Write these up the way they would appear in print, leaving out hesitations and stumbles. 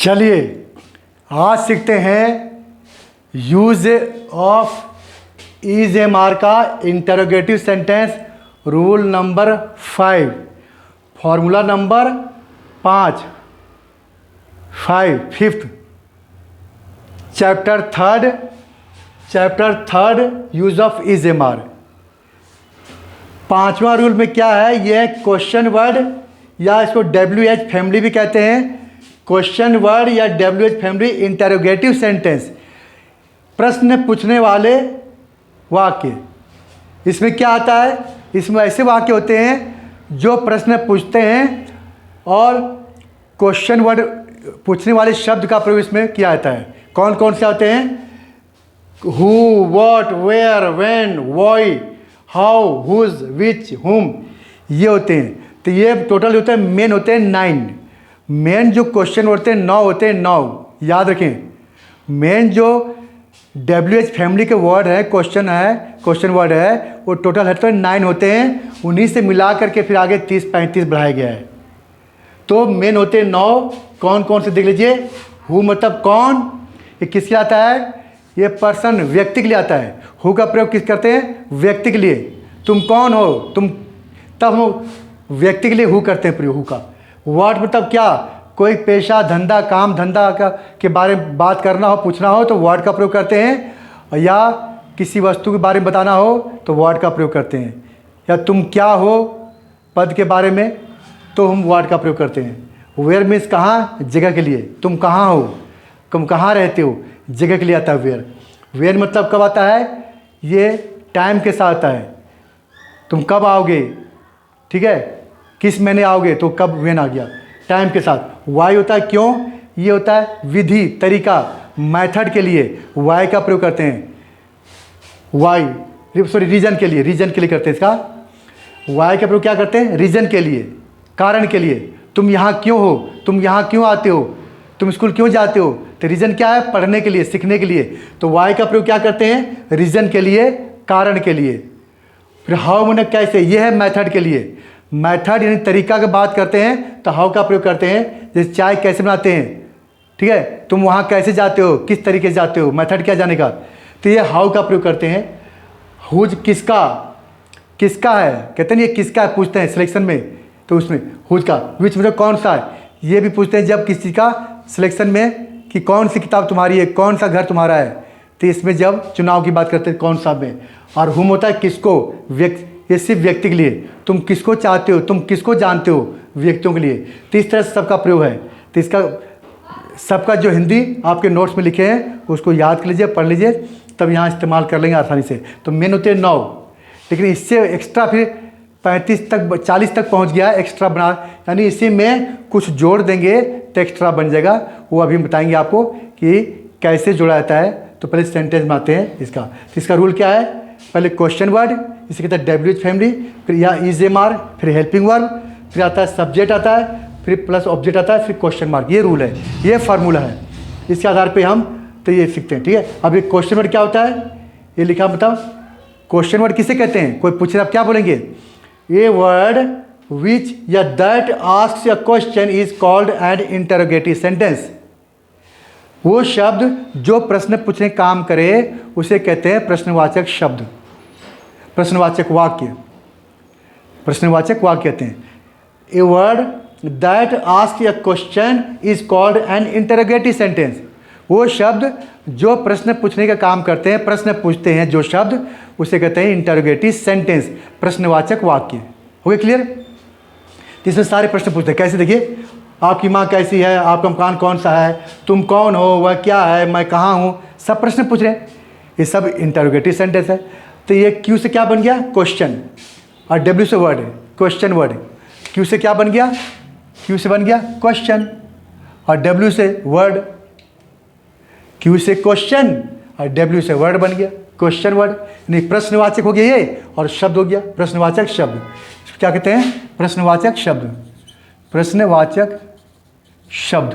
चलिए आज सीखते हैं use of is am are का interrogative sentence rule number 5 formula number 5 fifth chapter third use of is am are. पांचवा रूल में क्या है, यह क्वेश्चन वर्ड या इसको WH फैमिली भी कहते हैं। क्वेश्चन वर्ड या WH फैमिली इंटरोगेटिव सेंटेंस, प्रश्न पूछने वाले वाक्य। इसमें क्या आता है, इसमें ऐसे वाक्य होते हैं जो प्रश्न पूछते हैं और क्वेश्चन वर्ड पूछने वाले शब्द का प्रयोग इसमें किया जाता है। कौन कौन से होते हैं, who, what, where, when, why, how, whose, which, whom, ये होते हैं। तो ये टोटल होते हैं, मेन होते हैं 9। मेन जो क्वेश्चन होते हैं 9 होते हैं, 9 याद रखें। मेन जो WH फैमिली के वर्ड है, क्वेश्चन वर्ड है, वो टोटल है तो 9 होते हैं। उन्हीं से मिला करके फिर आगे 30-35 बढ़ाया गया है। तो मेन होते हैं 9। कौन कौन से देख लीजिए। हु मतलब कौन, ये किसके आता है, ये पर्सन व्यक्ति के लिए आता है। हु का प्रयोग किस करते हैं, व्यक्ति के लिए। तुम कौन हो, तुम, तब हम व्यक्ति के लिए हु करते हैं प्रयोग हु का। व्हाट मतलब क्या, कोई पेशा, धंधा, काम धंधा का के बारे में बात करना हो, पूछना हो तो वर्ड का प्रयोग करते हैं। या किसी वस्तु के बारे में बताना हो तो वर्ड का प्रयोग करते हैं। या तुम क्या हो पद के बारे में तो हम वर्ड का प्रयोग करते हैं। वेयर मीन्स कहाँ, जगह के लिए। तुम कहाँ हो, तुम कहाँ रहते हो, जगह के लिए आता है वेयर। वेयर मतलब कब आता है, ये टाइम के साथ आता है। तुम कब आओगे, ठीक है, किस महीने आओगे तो कब, वेन आ गया, टाइम के साथ। वाई होता है क्यों, ये होता है विधि, तरीका, मेथड के लिए वाई का प्रयोग करते हैं। वाई रीजन के लिए करते हैं इसका। वाई का प्रयोग क्या करते हैं, रीजन के लिए, कारण के लिए। तुम यहाँ क्यों हो, तुम यहाँ क्यों आते हो, तुम स्कूल क्यों जाते हो, तो रीजन क्या है, पढ़ने के लिए, सीखने के लिए। तो वाई का प्रयोग क्या करते हैं, रीजन के लिए, कारण के लिए। फिर हाउ मैंने कैसे, ये है मेथड के लिए। मेथड यानी तरीका की बात करते हैं तो हाउ का प्रयोग करते हैं। जैसे चाय कैसे बनाते हैं, ठीक है, तुम वहाँ कैसे जाते हो, किस तरीके से जाते हो, मेथड क्या जाने का, तो ये हाउ का प्रयोग करते हैं। हुज किसका है, कहते हैं ये किसका है, पूछते हैं सिलेक्शन में, तो उसमें हुज का। विच मतलब कौन सा है, ये भी पूछते हैं जब किसी का सिलेक्शन में कि कौन सी किताब तुम्हारी है, कौन सा घर तुम्हारा है, तो इसमें जब चुनाव की बात करते हैं कौन सा में। और हुम होता है किसको, ये सिर्फ व्यक्ति के लिए, तुम किसको चाहते हो, तुम किसको जानते हो, व्यक्तियों के लिए। तो इस तरह से सबका प्रयोग है। तो इसका सबका जो हिंदी आपके नोट्स में लिखे हैं उसको याद कर लीजिए, पढ़ लीजिए, तब यहाँ इस्तेमाल कर लेंगे आसानी से। तो मेन होते हैं 9, लेकिन इससे एक्स्ट्रा फिर 35 तक 40 तक पहुँच गया एक्स्ट्रा बना, यानी इसी में कुछ जोड़ देंगे तो एक्स्ट्रा बन जाएगा। वो अभी हम बताएंगे आपको कि कैसे जोड़ा जाता है। तो पहले सेंटेंस बनाते हैं इसका। तो इसका रूल क्या है, पहले क्वेश्चन वर्ड, इसे कहते हैं WH फैमिली, फिर या इज एम आर, फिर हेल्पिंग वर्ब, फिर आता है सब्जेक्ट आता है, फिर प्लस ऑब्जेक्ट आता है, फिर क्वेश्चन मार्क। ये रूल है, ये फार्मूला है। इसके आधार पे हम तो ये सीखते हैं, ठीक है। अब ये क्वेश्चन वर्ड क्या होता है, ये लिखा बताओ। क्वेश्चन वर्ड किसे कहते हैं, कोई पूछे आप क्या बोलेंगे, ए वर्ड विच या that asks a question is called an interrogative sentence. वो शब्द जो प्रश्न पूछने काम करे उसे कहते हैं प्रश्नवाचक शब्द, प्रश्नवाचक वाक्य कहते हैं। A word that ask a question is called an interrogative sentence. वो शब्द जो प्रश्न पूछने का काम करते हैं, प्रश्न पूछते हैं जो शब्द, उसे कहते हैं इंटरोगेटिव सेंटेंस, प्रश्नवाचक वाक्य। हो गया क्लियर। इसमें सारे प्रश्न पूछते हैं। कैसे, देखिए, आपकी माँ कैसी है, आपका मकान कौन सा है, तुम कौन हो, वह क्या है, मैं कहाँ हूँ, सब प्रश्न पूछ रहे हैं। ये सब इंटरोगेटिव सेंटेंस है। तो ये क्यू से क्या बन गया, क्वेश्चन, और W से वर्ड, क्वेश्चन वर्ड। क्यू से क्या बन गया, क्यू से बन गया क्वेश्चन, और W से वर्ड। क्यू से क्वेश्चन और W से वर्ड बन गया, क्वेश्चन वर्ड। यानी प्रश्नवाचक हो गया ये, और शब्द हो गया प्रश्नवाचक शब्द। क्या कहते हैं, प्रश्नवाचक शब्द, प्रश्नवाचक शब्द।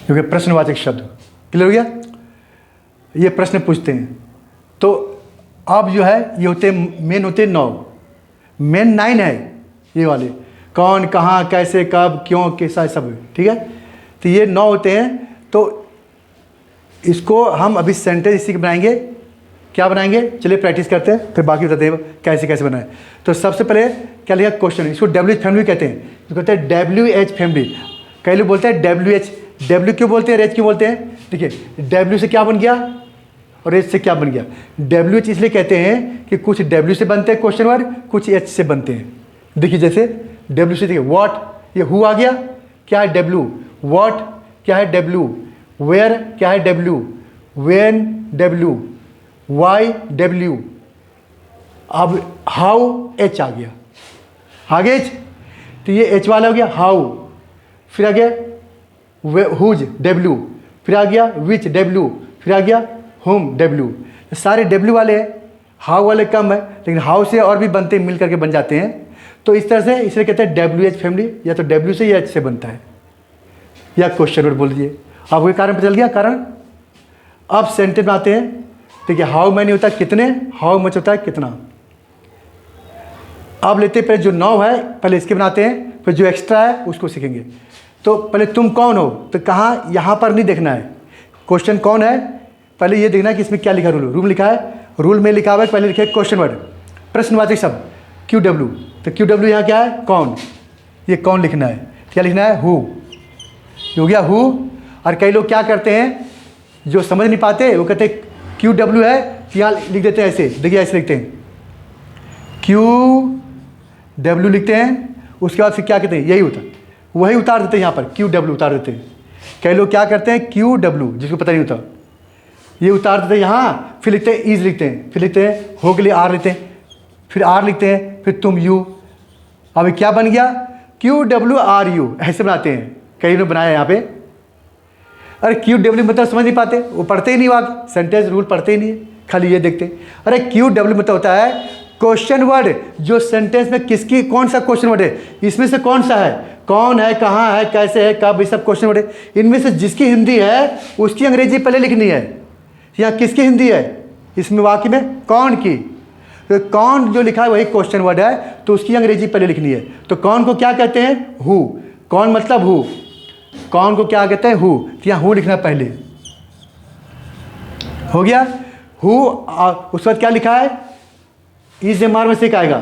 क्योंकि प्रश्नवाचक शब्द क्लियर हो गया। ये प्रश्न पूछते हैं। तो अब जो है ये होते मेन होते 9, मेन 9 है, ये वाले कौन, कहाँ, कैसे, कब, क्यों, कैसा, सब, ठीक है। तो ये 9 होते हैं। तो इसको हम अभी सेंटेंस इसी के बनाएंगे। क्या बनाएंगे, चलिए प्रैक्टिस करते हैं, फिर बाकी बताते हैं कैसे कैसे बनाए। तो सबसे पहले क्या लिखा क्वेश्चन, इसको WH फैमिली कहते हैं। इसको कहते हैं WH फैमिली। कई लोग बोलते हैं WH, W क्यों बोलते हैं, एच क्यों बोलते हैं। देखिए W से क्या बन गया और H से क्या बन गया। WH इसलिए कहते हैं कि कुछ W से बनते हैं क्वेश्चन वर्ड, कुछ H से बनते हैं। देखिए जैसे W से, देखिए व्हाट, ये हु आ गया, क्या है W, व्हाट क्या है W, वेयर क्या है W, when W, why W, अब हाउ H आ गया, आगे H, तो ये H वाला हो गया हाउ, फिर आ गया हुज W, फिर आ गया विच W, फिर आ गया होम W। सारे W वाले हैं, हाउ वाले कम है, लेकिन हाउ से और भी बनते मिल करके बन जाते हैं। तो इस तरह से इसलिए कहते हैं WH फैमिली, या तो W से या H से बनता है, या क्वेश्चन वर्ड बोल दीजिए। आपको ये कारण पता चल गया कारण। अब सेंटेंस में आते हैं। देखिए हाउ मैनी होता है कितने, हाउ मच होता है कितना। अब लेते हैं पहले जो 9 है, पहले इसके बनाते हैं, फिर जो एक्स्ट्रा है उसको सीखेंगे। तो पहले तुम कौन हो, तो कहाँ, यहाँ पर नहीं देखना है क्वेश्चन कौन है, पहले ये देखना है कि इसमें क्या लिखा है। रूल लिखा है, रूल में लिखा हुआ है, पहले लिखे क्वेश्चन वर्ड, प्रश्नवाचक शब्द QW। तो QW यहाँ क्या है, कौन, ये कौन लिखना है। क्या लिखना है, हु, हो गया हु। और कई लोग क्या करते हैं, जो समझ नहीं पाते, वो कहते हैं QW है, यहाँ लिख देते हैं ऐसे, देखिए ऐसे लिखते हैं QW लिखते हैं, उसके बाद फिर क्या कहते हैं, यही होता है, वही उतार देते हैं यहाँ पर, QW उतार देते हैं। कई लोग क्या करते हैं QW, जिसको पता नहीं होता, ये उतार देते हैं यहाँ, फिर लिखते हैं इज लिखते हैं, फिर लिखते हैं हो के लिए आर लिखते हैं, फिर आर लिखते हैं, फिर तुम यू। अब क्या बन गया, QWRU, ऐसे बनाते हैं कई लोग बनाया यहाँ पे। अरे QW मतलब समझ नहीं पाते, वो पढ़ते ही नहीं, वहाँ सेंटेंस रूल पढ़ते ही नहीं है, खाली ये देखते हैं। अरे QW मतलब होता है क्वेश्चन वर्ड, जो सेंटेंस में किसकी कौन सा क्वेश्चन वर्ड है, इसमें से कौन सा है, कौन है, कहाँ है, कैसे है, कब, ये सब क्वेश्चन वर्ड है। इनमें से जिसकी हिंदी है उसकी अंग्रेजी पहले लिखनी है। यहाँ किसकी हिंदी है, इसमें वाक्य में कौन की, तो कौन जो लिखा है वही क्वेश्चन वर्ड है, तो उसकी अंग्रेजी पहले लिखनी है। तो कौन को क्या कहते हैं, हु, कौन मतलब हु, कौन को क्या कहते हैं, हु, तो यहाँ हु लिखना पहले, हो गया हु। उसके बाद क्या लिखा है, इज एम आर में से क्या आएगा,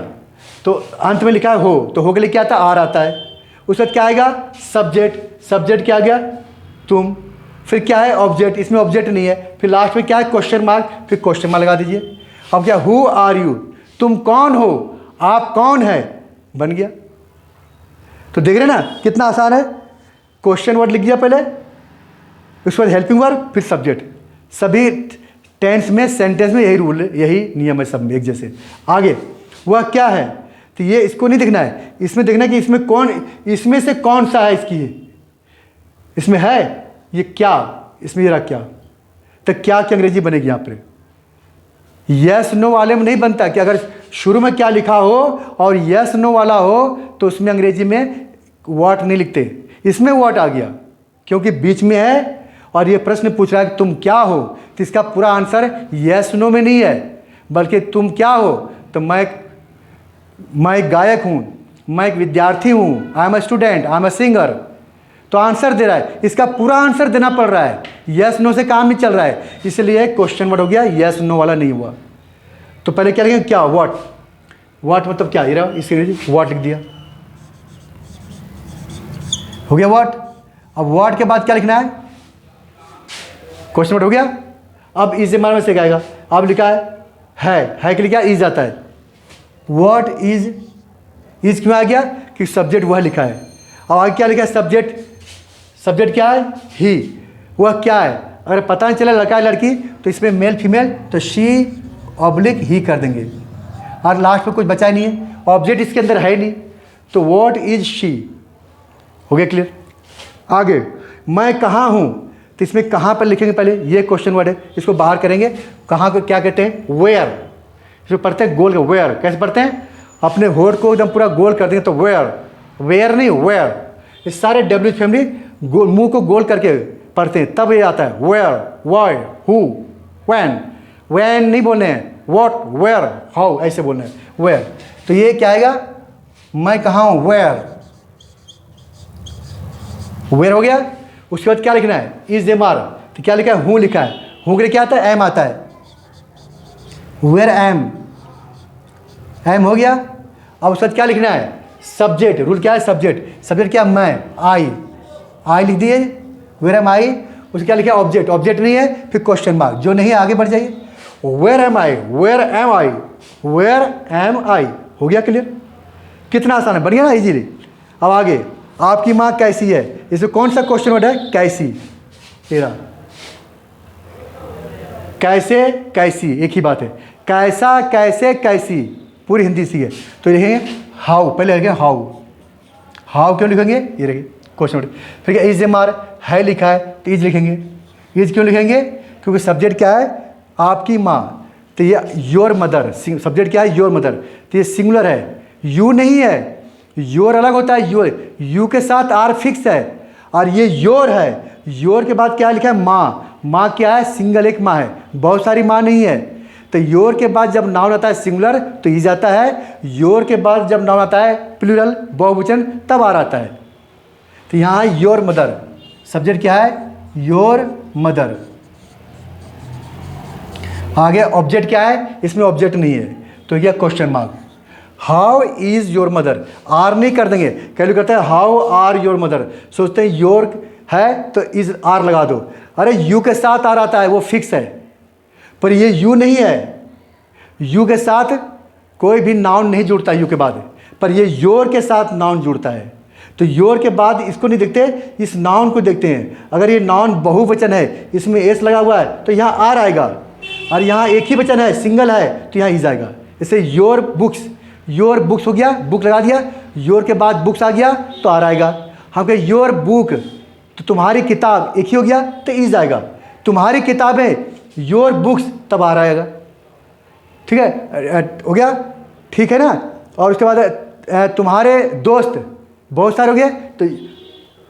तो अंत में लिखा है हो, तो हो के लिए क्या आता है, आर आता है। उसके बाद क्या आएगा, सब्जेक्ट, सब्जेक्ट क्या आ गया, तुम, फिर क्या है ऑब्जेक्ट, इसमें ऑब्जेक्ट नहीं है, फिर लास्ट में क्या है क्वेश्चन मार्क, फिर क्वेश्चन मार्क लगा दीजिए। अब क्या, हु आर यू, तुम कौन हो, आप कौन है, बन गया। तो देख रहे ना कितना आसान है, क्वेश्चन वर्ड लिख दिया पहले, उसके बाद हेल्पिंग वर्ब, फिर सब्जेक्ट। सभी टेंस में सेंटेंस में यही रूल है, यही नियम है सब में एक जैसे। आगे वह क्या है, तो ये इसको नहीं देखना है, इसमें देखना है कि इसमें कौन, इसमें से कौन सा है, इसकी इसमें है ये क्या, इसमें ये रहा क्या, तो क्या की अंग्रेजी बनेगी यहाँ पर। यस नो वाले में नहीं बनता कि अगर शुरू में क्या लिखा हो और यस नो वाला हो तो उसमें अंग्रेजी में व्हाट नहीं लिखते, इसमें व्हाट आ गया क्योंकि बीच में है और ये प्रश्न पूछ रहा है कि तुम क्या हो, तो इसका पूरा आंसर यस नो में नहीं है, बल्कि तुम क्या हो, तो मैं एक गायक हूँ, मैं एक विद्यार्थी हूँ, I am a student, I am a singer. तो आंसर दे रहा है, इसका पूरा आंसर देना पड़ रहा है, यस नो से काम नहीं चल रहा है, इसलिए क्वेश्चन वर्ड हो गया, यस नो वाला नहीं हुआ। तो पहले क्या लिखेंगे, क्या, व्हाट, व्हाट मतलब क्या, ये रहा इसके व्हाट लिख दिया, हो गया व्हाट। अब व्हाट के बाद क्या लिखना है, क्वेश्चन वर्ड हो गया। अब इज एम आर में से क्या आएगा, अब लिखा है के लिए क्या इज आता है, व्हाट इज क्यों आ गया कि सब्जेक्ट वह लिखा है। अब आगे क्या लिखा है, सब्जेक्ट, सब्जेक्ट क्या है, ही, वह क्या है। अगर पता नहीं चला लड़का है लड़की तो इसमें मेल फीमेल तो शी ऑब्लिक ही कर देंगे, और लास्ट में कुछ बचा ही नहीं है, ऑब्जेक्ट इसके अंदर है नहीं, तो व्हाट इज शी, हो गया क्लियर। आगे मैं कहाँ हूँ, तो इसमें कहाँ पर लिखेंगे, पहले ये क्वेश्चन वर्ड है, इसको बाहर करेंगे, कहाँ को क्या कहते हैं, वेयर, इसको पढ़ते हैं गोल, वेयर कैसे पढ़ते हैं, अपने होठ को एकदम पूरा गोल कर देंगे तो वेयर, वेयर नहीं वेयर, ये सारे डब्ल्यू फैमिली मुंह को गोल करके पढ़ते हैं तब ये आता है, where, why, who, when, when नहीं बोलने हैं, व्हाट, वेयर, हाउ, ऐसे बोलना है, वेयर। तो ये क्या आएगा, मैं कहाँ हूँ, वेयर, वेयर हो गया। उसके बाद क्या लिखना है, इज एम आर, तो क्या लिखा है, हूँ लिखा है, हूँ के लिए क्या आता है, एम आता है, वेयर एम, एम हो गया। अब उसके बाद क्या लिखना है, सब्जेक्ट, रूल क्या है, सब्जेक्ट, सब्जेक्ट क्या, मैं, आई लिख दिए, वेयर एम आई। उसके क्या लिखा है, ऑब्जेक्ट, ऑब्जेक्ट नहीं है, फिर क्वेश्चन मार्क, जो नहीं है आगे बढ़ जाइए, where am I, where am I, where am I, हो गया क्लियर। कितना आसान है, बढ़िया ना, इजीली। अब आगे, आपकी माँ कैसी है, इसमें कौन सा क्वेश्चन वर्ड है, कैसी, तेरा, कैसे कैसी, एक ही बात है, कैसा कैसे कैसी, पूरी हिंदी सी है। तो लिखेंगे हाउ, पहले लिखेंगे हाउ, हाउ क्यों लिखेंगे, ये रहिए क्वेश्चन वर्ड। फिर क्या, इज एम आर, है लिखा है तो इज लिखेंगे, इज क्यों लिखेंगे, क्योंकि सब्जेक्ट क्या है, आपकी माँ, तो ये योर मदर, सब्जेक्ट क्या है, योर मदर, तो ये सिंगुलर है, यू नहीं है, योर अलग होता है, योर, यू के साथ आर फिक्स है, और ये योर है, योर के बाद क्या लिखा है, माँ, माँ क्या है, सिंगल एक माँ है, बहुत सारी माँ नहीं है। तो योर के बाद जब नाउन आता है सिंगुलर तो इज आता है, योर के बाद जब नाउन आता है प्लूरल बहुवचन तब आर आता है। तो यहाँ योर मदर, सब्जेक्ट क्या है, योर मदर। आगे ऑब्जेक्ट क्या है, इसमें ऑब्जेक्ट नहीं है, तो यह question mark. How is your mother, are नहीं कर देंगे, कई लोग कहते हैं हाउ आर योर मदर, सोचते हैं योर है तो इज आर लगा दो, अरे यू के साथ आर आता है, वो फिक्स है, पर ये यू नहीं है, यू के साथ कोई भी नाउन नहीं जुड़ता यू के बाद, पर ये योर के साथ नाउन जुड़ता है। तो योर के बाद इसको नहीं देखते, इस नाउन को देखते हैं। अगर ये नाउन बहुवचन है, इसमें एस लगा हुआ है तो यहाँ आर आएगा, और यहाँ एक ही वचन है, सिंगल है तो यहाँ इज आएगा। जैसे योर बुक्स, योर बुक्स हो गया, बुक लगा दिया, योर के बाद बुक्स आ गया तो आर आएगा। हम कहें योर बुक, तो तुम्हारी किताब, एक ही हो गया तो इज आएगा, तुम्हारी किताबें, योर बुक्स, तब आर आएगा। ठीक है, हो गया, ठीक है ना। और उसके बाद तुम्हारे दोस्त, बहुत सारे हो गए तो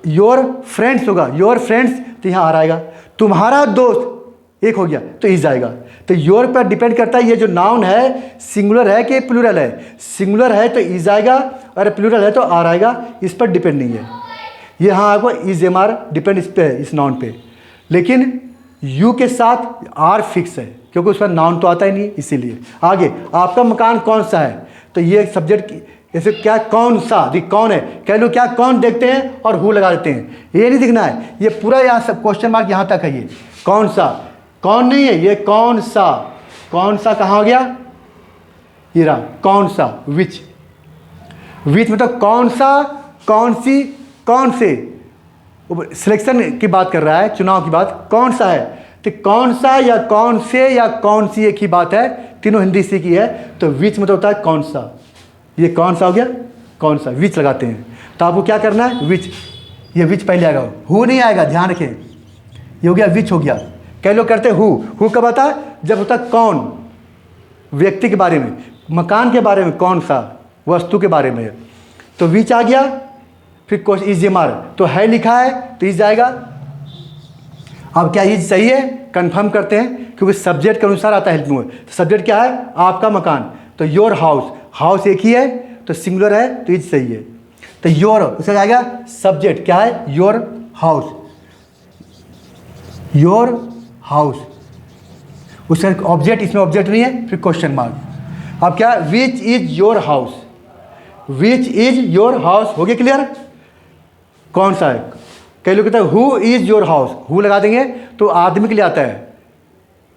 योर फ्रेंड्स होगा, योर फ्रेंड्स, तो यहाँ आर आएगा। तुम्हारा दोस्त, एक हो गया तो इज आएगा। तो योर पर डिपेंड करता है ये जो नाउन है सिंगुलर है कि प्लूरल है, सिंगुलर है तो इज आएगा, और प्लूरल है तो आर आएगा, इस पर डिपेंड नहीं है। ये हाँ आपको इज एम आर डिपेंड इस पे है, इस नाउन पे, लेकिन यू के साथ आर फिक्स है क्योंकि उस पर नाउन तो आता ही नहीं, इसीलिए। आगे, आपका मकान कौन सा है, तो ये सब्जेक्ट जैसे क्या, कौन सा, दिख कौन है, कह लो क्या, कौन देखते हैं और हु लगा देते हैं, ये नहीं दिखना है, ये पूरा यहाँ सब क्वेश्चन मार्क यहाँ तक है। ये कौन सा, कौन नहीं है, ये कौन सा, कौन सा कहाँ हो गया, ये रहा कौन सा, विच, विच मतलब कौन सा, कौन सी, कौन से, सिलेक्शन की बात कर रहा है, चुनाव की बात, कौन सा है, तो कौन सा या कौन से या कौन सी एक ही बात है, तीनों हिंदी सीखी है। तो विच मतलब होता है कौन सा, ये कौन सा हो गया, कौन सा, विच लगाते हैं। तो आपको क्या करना है, विच, ये विच पहले आएगा, हु नहीं आएगा, ध्यान रखें, ये हो गया विच हो गया। कई लोग करते हैं हु कब आता है, जब होता है कौन, व्यक्ति के बारे में, मकान के बारे में, कौन सा वस्तु के बारे में, तो विच आ गया। फिर क्वेश्चन इज एम आर, तो है लिखा है तो इज आएगा। अब क्या इज सही है, कंफर्म करते हैं क्योंकि सब्जेक्ट के अनुसार आता है हेल्पिंग वर्ड। तो सब्जेक्ट क्या है, आपका मकान, तो योर हाउस, हाउस एक ही है तो सिंगुलर है तो इज सही है। तो योर, उसका आएगा सब्जेक्ट क्या है, योर हाउस, योर हाउस, उसका ऑब्जेक्ट, इसमें ऑब्जेक्ट नहीं है, फिर क्वेश्चन मार्क। अब क्या, which is your house, which is your house, हो गया क्लियर, कौन सा है। कई लोग कहते हैं who is your house, who लगा देंगे तो आदमी के लिए आता है,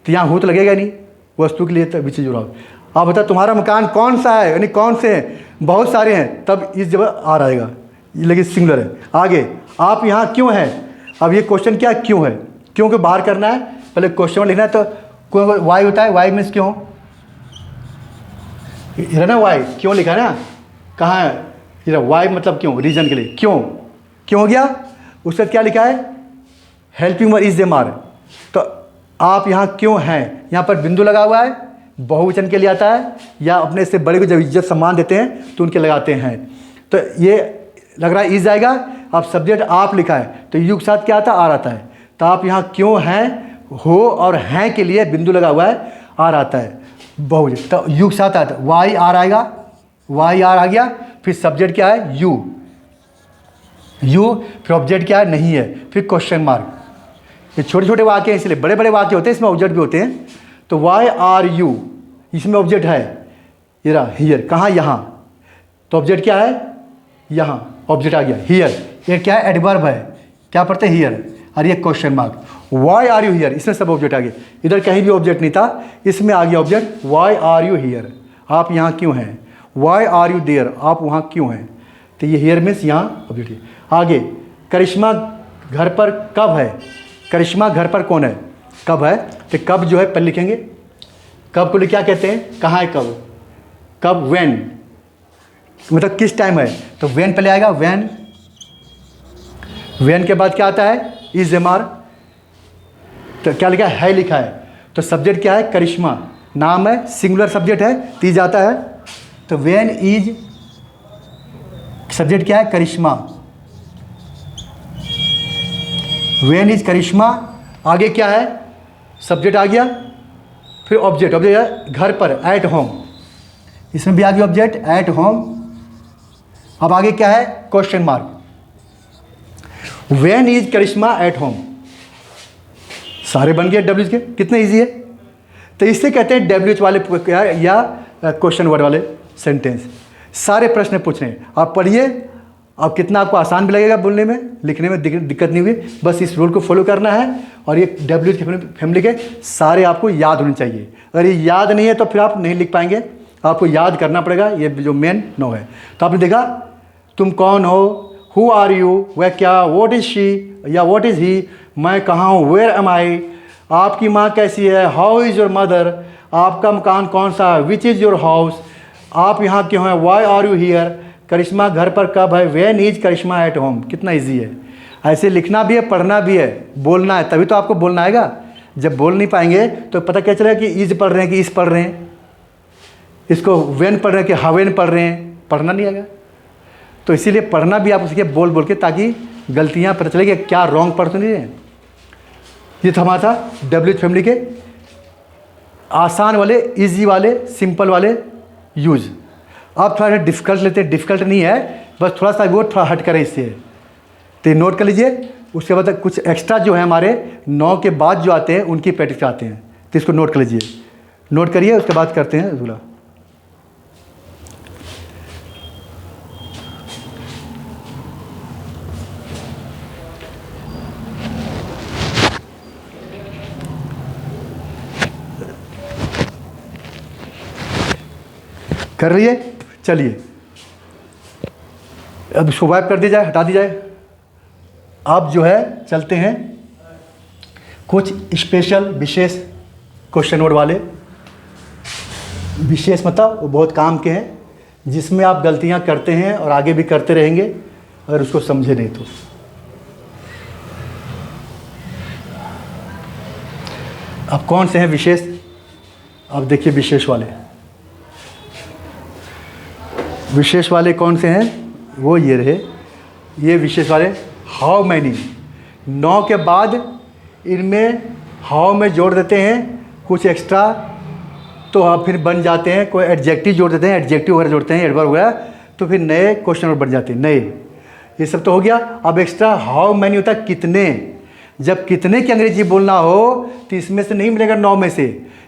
तो यहाँ हु तो लगेगा नहीं, वस्तु के लिए तो विच इज योर हाउस। आप बता तुम्हारा मकान कौन सा है, यानी कौन से हैं, बहुत सारे हैं, तब इस जगह आ रहेगा, ये लेकिन सिंगुलर है। आगे, आप यहाँ क्यों हैं, अब ये क्वेश्चन क्या क्यों है, क्यों को बाहर करना है, पहले क्वेश्चन में लिखना है। तो वाई होता है, वाई मीन्स क्यों, ये ना वाई, क्यों लिखा है ना, कहाँ है, ये वाई मतलब क्यों, रीजन के लिए, क्यों, क्यों हो गया। उसके बाद क्या लिखा है, helping word is am are, तो आप यहाँ क्यों हैं, यहाँ पर बिंदु लगा हुआ है, बहुवचन के लिए आता है, या अपने से बड़े को जब इज्जत सम्मान देते हैं तो उनके लगाते हैं। तो ये लग रहा है इज आएगा। अब सब्जेक्ट आप लिखा है तो यू के साथ क्या आता है, आर आता है, तो आप यहाँ क्यों हैं, हो और हैं के लिए बिंदु लगा हुआ है, आर आता है बहुवचन, तो यू के साथ आता है, वाई आर आएगा, वाई आर आ गया, फिर सब्जेक्ट क्या है, यू, फिर ऑब्जेक्ट क्या है, नहीं है, फिर क्वेश्चन मार्क। ये छोटे छोटे वाक्य हैं, इसलिए बड़े बड़े वाक्य होते हैं, इसमें ऑब्जेक्ट भी होते हैं। तो वाई आर यू, इसमें ऑब्जेक्ट है, ये रहा हियर, कहाँ, यहाँ, तो ऑब्जेक्ट क्या है, यहाँ, ऑब्जेक्ट आ गया हियर। ये क्या है, एडवर्ब है, क्या पढ़ते हैं, हियर, और ये question mark. Why are you here, इसमें सब ऑब्जेक्ट आ गए, इधर कहीं भी ऑब्जेक्ट नहीं था, इसमें आ गया object. Why are you here, आप यहाँ क्यों हैं। वाई आर यू देयर, आप वहाँ क्यों हैं। तो ये हियर मीन्स यहाँ ऑब्जेक्ट है। आगे, करिश्मा घर पर कब है, करिश्मा घर पर कौन है, कब है, तो कब जो है पहले लिखेंगे, कब को क्या कहते हैं, कहाँ है कब, कब व्हेन, मतलब किस टाइम है, तो व्हेन पहले आएगा, व्हेन, व्हेन के बाद क्या आता है, इज एम आर, तो क्या लिखा है लिखा है, तो सब्जेक्ट क्या है, करिश्मा, नाम है, सिंगुलर सब्जेक्ट है, तीज आता है, तो व्हेन इज, सब्जेक्ट क्या है, करिश्मा, व्हेन इज करिश्मा। आगे क्या है, सब्जेक्ट आ गया, फिर ऑब्जेक्ट, ऑब्जेक्ट है घर पर, एट होम, इसमें भी आ गया ऑब्जेक्ट, एट होम। अब आगे क्या है, question mark. When is Karishma at home, सारे बन गए डब्ल्यू के, कितने इजी है। तो इससे कहते हैं डब्ल्यू वाले या क्वेश्चन वर्ड वाले सेंटेंस। सारे प्रश्न पूछने, आप पढ़िए, अब कितना आपको आसान भी लगेगा बोलने में, लिखने में दिक्कत नहीं हुई, बस इस रूल को फॉलो करना है। और ये डब्ल्यू फैमिली के सारे आपको याद होने चाहिए। अगर ये याद नहीं है तो फिर आप नहीं लिख पाएंगे, आपको याद करना पड़ेगा, ये जो मेन नो है। तो आपने देखा, तुम कौन हो, हु आर यू, वह क्या, वॉट इज़ शी या वॉट इज़ ही, मैं कहाँ हूँ, वेयर एम आई, आपकी माँ कैसी है, हाउ इज़ योर मदर, आपका मकान कौन सा है, विच इज़ योर हाउस, आप यहाँ क्यों हैं, why are you here, Karishma घर पर कब है, when is Karishma at home. कितना इजी है, ऐसे लिखना भी है, पढ़ना भी है, बोलना है, तभी तो आपको बोलना आएगा। जब बोल नहीं पाएंगे तो पता क्या चलेगा कि इज पढ़ रहे हैं कि इस पढ़ रहे हैं, इसको व्हेन पढ़ रहे हैं कि हावेन पढ़ रहे हैं, पढ़ना नहीं आएगा। तो इसीलिए पढ़ना भी आप उसके बोल बोल के, ताकि गलतियाँ पता चले कि क्या रॉन्ग पढ़ तो नहीं रहे। ये था हमारा था डब्ल्यू फैमिली के आसान वाले, इजी वाले, सिंपल वाले यूज। अब थोड़ा सा डिफ़िकल्ट लेते हैं, डिफ़िकल्ट नहीं है, बस थोड़ा सा वो थोड़ा हट कर इससे, तो ये नोट कर लीजिए। उसके बाद कुछ एक्स्ट्रा जो है हमारे 9 के बाद जो आते हैं उनकी प्रैक्टिस आते हैं, तो इसको नोट कर लीजिए, नोट करिए, उसके बाद करते हैं अगला। कर रही है, चलिए अब इसको वाइप कर दिया जाए, हटा दी जाए। अब जो है चलते हैं कुछ स्पेशल विशेष क्वेश्चन वर्ड वाले। विशेष मतलब वो बहुत काम के हैं, जिसमें आप गलतियां करते हैं और आगे भी करते रहेंगे अगर उसको समझे नहीं तो। अब कौन से हैं विशेष, अब देखिए विशेष वाले, विशेष वाले कौन से हैं, वो ये रहे, ये विशेष वाले। हाउ मैनी, 9 के बाद इनमें हाउ में जोड़ देते हैं कुछ एक्स्ट्रा, तो आप फिर बन जाते हैं, कोई एडजेक्टिव जोड़ देते हैं, एडजेक्टिव वगैरह जोड़ते हैं, एडवर्ब वगैरह, तो फिर नए क्वेश्चन वर्ड बन जाते हैं, नए। ये सब तो हो गया। अब एक्स्ट्रा हाउ मैनी होता है कितने। जब कितने की अंग्रेजी बोलना हो तो इसमें से नहीं मिलेगा 9 में से,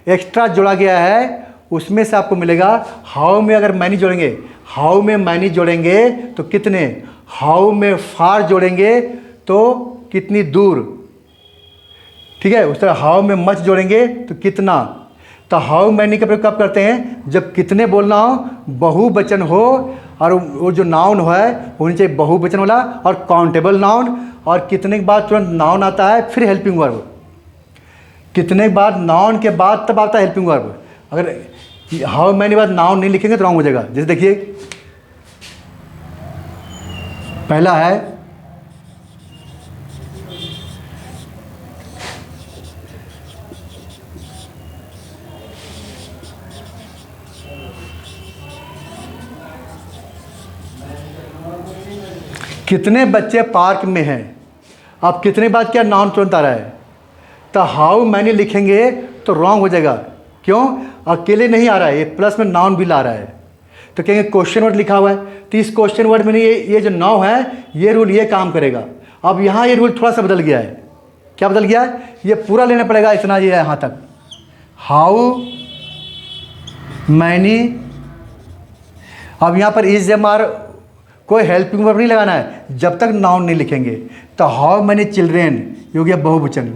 एक्स्ट्रा जोड़ा गया है, उसमें से आपको मिलेगा। हाउ में अगर मैनी जोड़ेंगे, हाउ में मैनी जोड़ेंगे तो कितने, हाउ में फार जोड़ेंगे तो कितनी दूर, ठीक है। उस तरह हाउ में मच जोड़ेंगे तो कितना। तो हाउ मैनी का प्रयोग कब करते हैं, जब कितने बोलना हो, बहुवचन हो, और वो जो नाउन है होनी चाहिए बहुवचन वाला और काउंटेबल नाउन। और कितने के बाद तुरंत नाउन आता है, फिर हेल्पिंग वर्ब। कितने के बाद नाउन के बाद तब आता है हेल्पिंग वर्ब। अगर हाउ मैनी बाद नाउन नहीं लिखेंगे तो रॉन्ग हो जाएगा। जैसे देखिए पहला है कितने बच्चे पार्क में हैं। अब कितने बाद क्या नाउन तुरंत आ रहा है, तो हाउ मैनी लिखेंगे तो रॉन्ग हो जाएगा। क्यों, अकेले नहीं आ रहा है, ये प्लस में नाउन भी ला रहा है। तो कहेंगे क्वेश्चन वर्ड लिखा हुआ है, तो इस क्वेश्चन वर्ड में ये जो नाउ है, ये रूल ये काम करेगा। अब यहाँ ये रूल थोड़ा सा बदल गया है। क्या बदल गया है? ये पूरा लेना पड़ेगा, इतना ये है यहाँ तक। हाउ मैनी, अब यहाँ पर इज एम आर कोई हेल्पिंग वर्ब नहीं लगाना है जब तक नाउन नहीं लिखेंगे। तो हाउ मैनी चिल्ड्रेन, ये हो गया बहुवचन।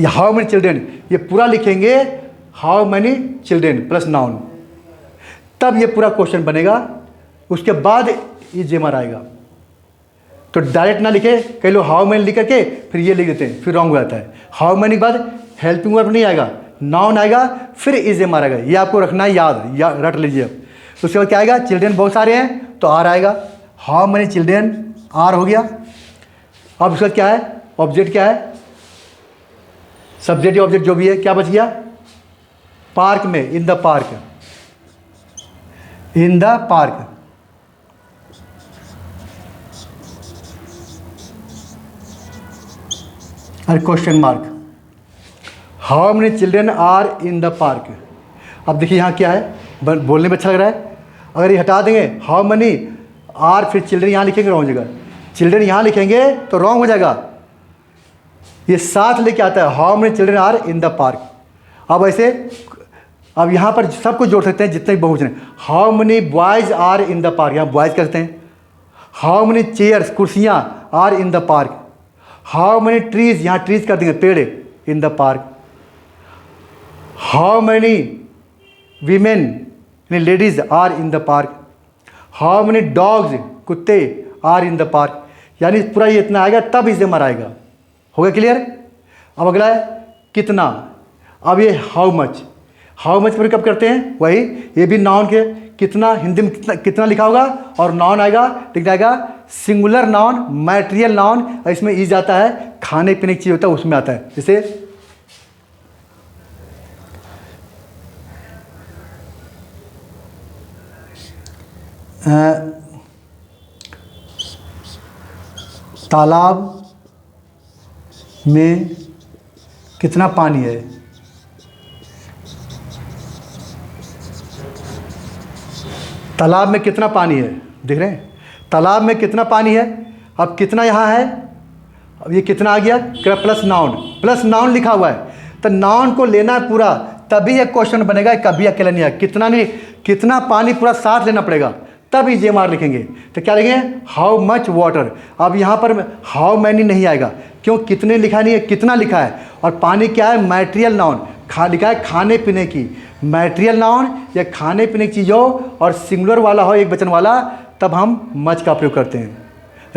हाउ मैनी चिल्ड्रेन ये पूरा लिखेंगे, how many children plus noun, तब ये पूरा क्वेश्चन बनेगा। उसके बाद इज एम आर आएगा। तो डायरेक्ट ना लिखे, कई लोग हाउ मैनी लिख करके फिर ये लिख देते हैं, फिर रॉन्ग हो जाता है। हाउ मैनी के बाद हेल्पिंग वर्ब नहीं आएगा, नाउन आएगा, फिर इज एम आर आएगा। ये आपको रखना है याद, रट लीजिए। तो उसके बाद क्या आएगा? चिल्ड्रेन बहुत सारे हैं तो आर आएगा। हाउ मैनी चिल्ड्रेन, आर हो गया। अब उसका क्या है? ऑब्जेक्ट क्या है? सब्जेक्ट या ऑब्जेक्ट जो भी है, क्या बच गया? पार्क में, in the park, in the park. और question mark, how many children are in the park. अब देखिए यहाँ क्या है, बोलने में अच्छा लग रहा है। अगर ये हटा देंगे हाउ मेनी आर, फिर चिल्ड्रेन यहाँ लिखेंगे रॉन्ग हो जाएगा, चिल्ड्रेन यहाँ लिखेंगे तो रॉन्ग हो जाएगा। ये साथ लेके आता है, how many children are in the park. अब ऐसे, अब यहाँ पर सबको जोड़ सकते हैं जितने भी बहुवचन हैं। How many boys are in the park, यहाँ बॉयज़ करते हैं। हाउ मेनी चेयर्स, कुर्सियाँ, are in the park. How many trees, यहाँ ट्रीज कर देंगे पेड़, in the park. How many women, यानी ladies, are in the park. How many dogs, कुत्ते, आर इन द पार्क। यानी पूरा ये इतना आएगा तब इसे मर आएगा। हो गया क्लियर? अब अगला है कितना। अब ये हाउ मच, हाउ मच पर कब करते हैं? वही, ये भी नाउन के कितना, हिंदी में कितना, कितना लिखा होगा और नाउन आएगा, लिख जाएगा सिंगुलर नाउन, मैटेरियल नाउन। इसमें इज आता है, खाने पीने की चीज़ होता है उसमें आता है। जैसे तालाब में कितना पानी है? तालाब में कितना पानी है, देख रहे हैं? तालाब में कितना पानी है। अब कितना यहाँ है, अब ये कितना आ गया? प्लस नाउन, प्लस नाउन लिखा हुआ है, तो नाउन को लेना है पूरा, तभी एक क्वेश्चन बनेगा, कभी अकेला नहीं है। कितना नहीं, कितना पानी पूरा साथ लेना पड़ेगा, तब इज एम आर लिखेंगे। तो क्या लिखेंगे? How much water. अब यहाँ पर हाउ मैनी नहीं आएगा, क्यों? कितने लिखा नहीं है, कितना लिखा है। और पानी क्या है? मैटेरियल नाउन, लिखा है खाने पीने की। मैटेरियल नाउन या खाने पीने की चीज़ हो और सिंगुलर वाला हो, एक वचन वाला, तब हम मच का प्रयोग करते हैं।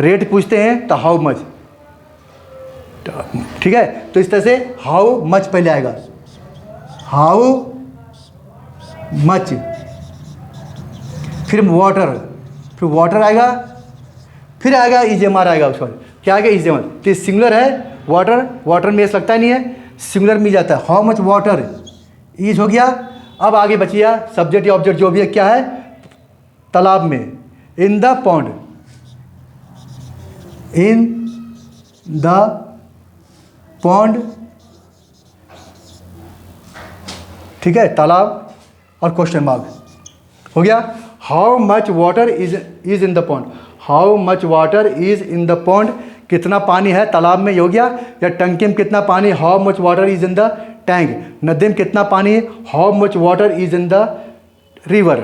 रेट पूछते हैं तो हाउ मच, ठीक है? तो इस तरह से हाउ मच पहले आएगा, हाउ मच, फिर वाटर, फिर वाटर आएगा, फिर आएगा इज एम आर आएगा। उसके बाद क्या आएगा? Is am are. तो सिंगुलर है वाटर, वाटर में लगता नहीं है, सिंगुलर में जाता है। हाउ मच वाटर, इज हो गया। अब आगे बचिया सब्जेक्ट या ऑब्जेक्ट जो भी है, क्या है? तालाब में, in the pond, in the pond, ठीक है? तालाब और क्वेश्चन मार्क हो गया। How much water is in the pond, how much water is in the pond, कितना पानी है तालाब में, ये हो गया। या टंकी में कितना पानी, how much water is in the tank. नदी में कितना पानी है, how much water is in the river.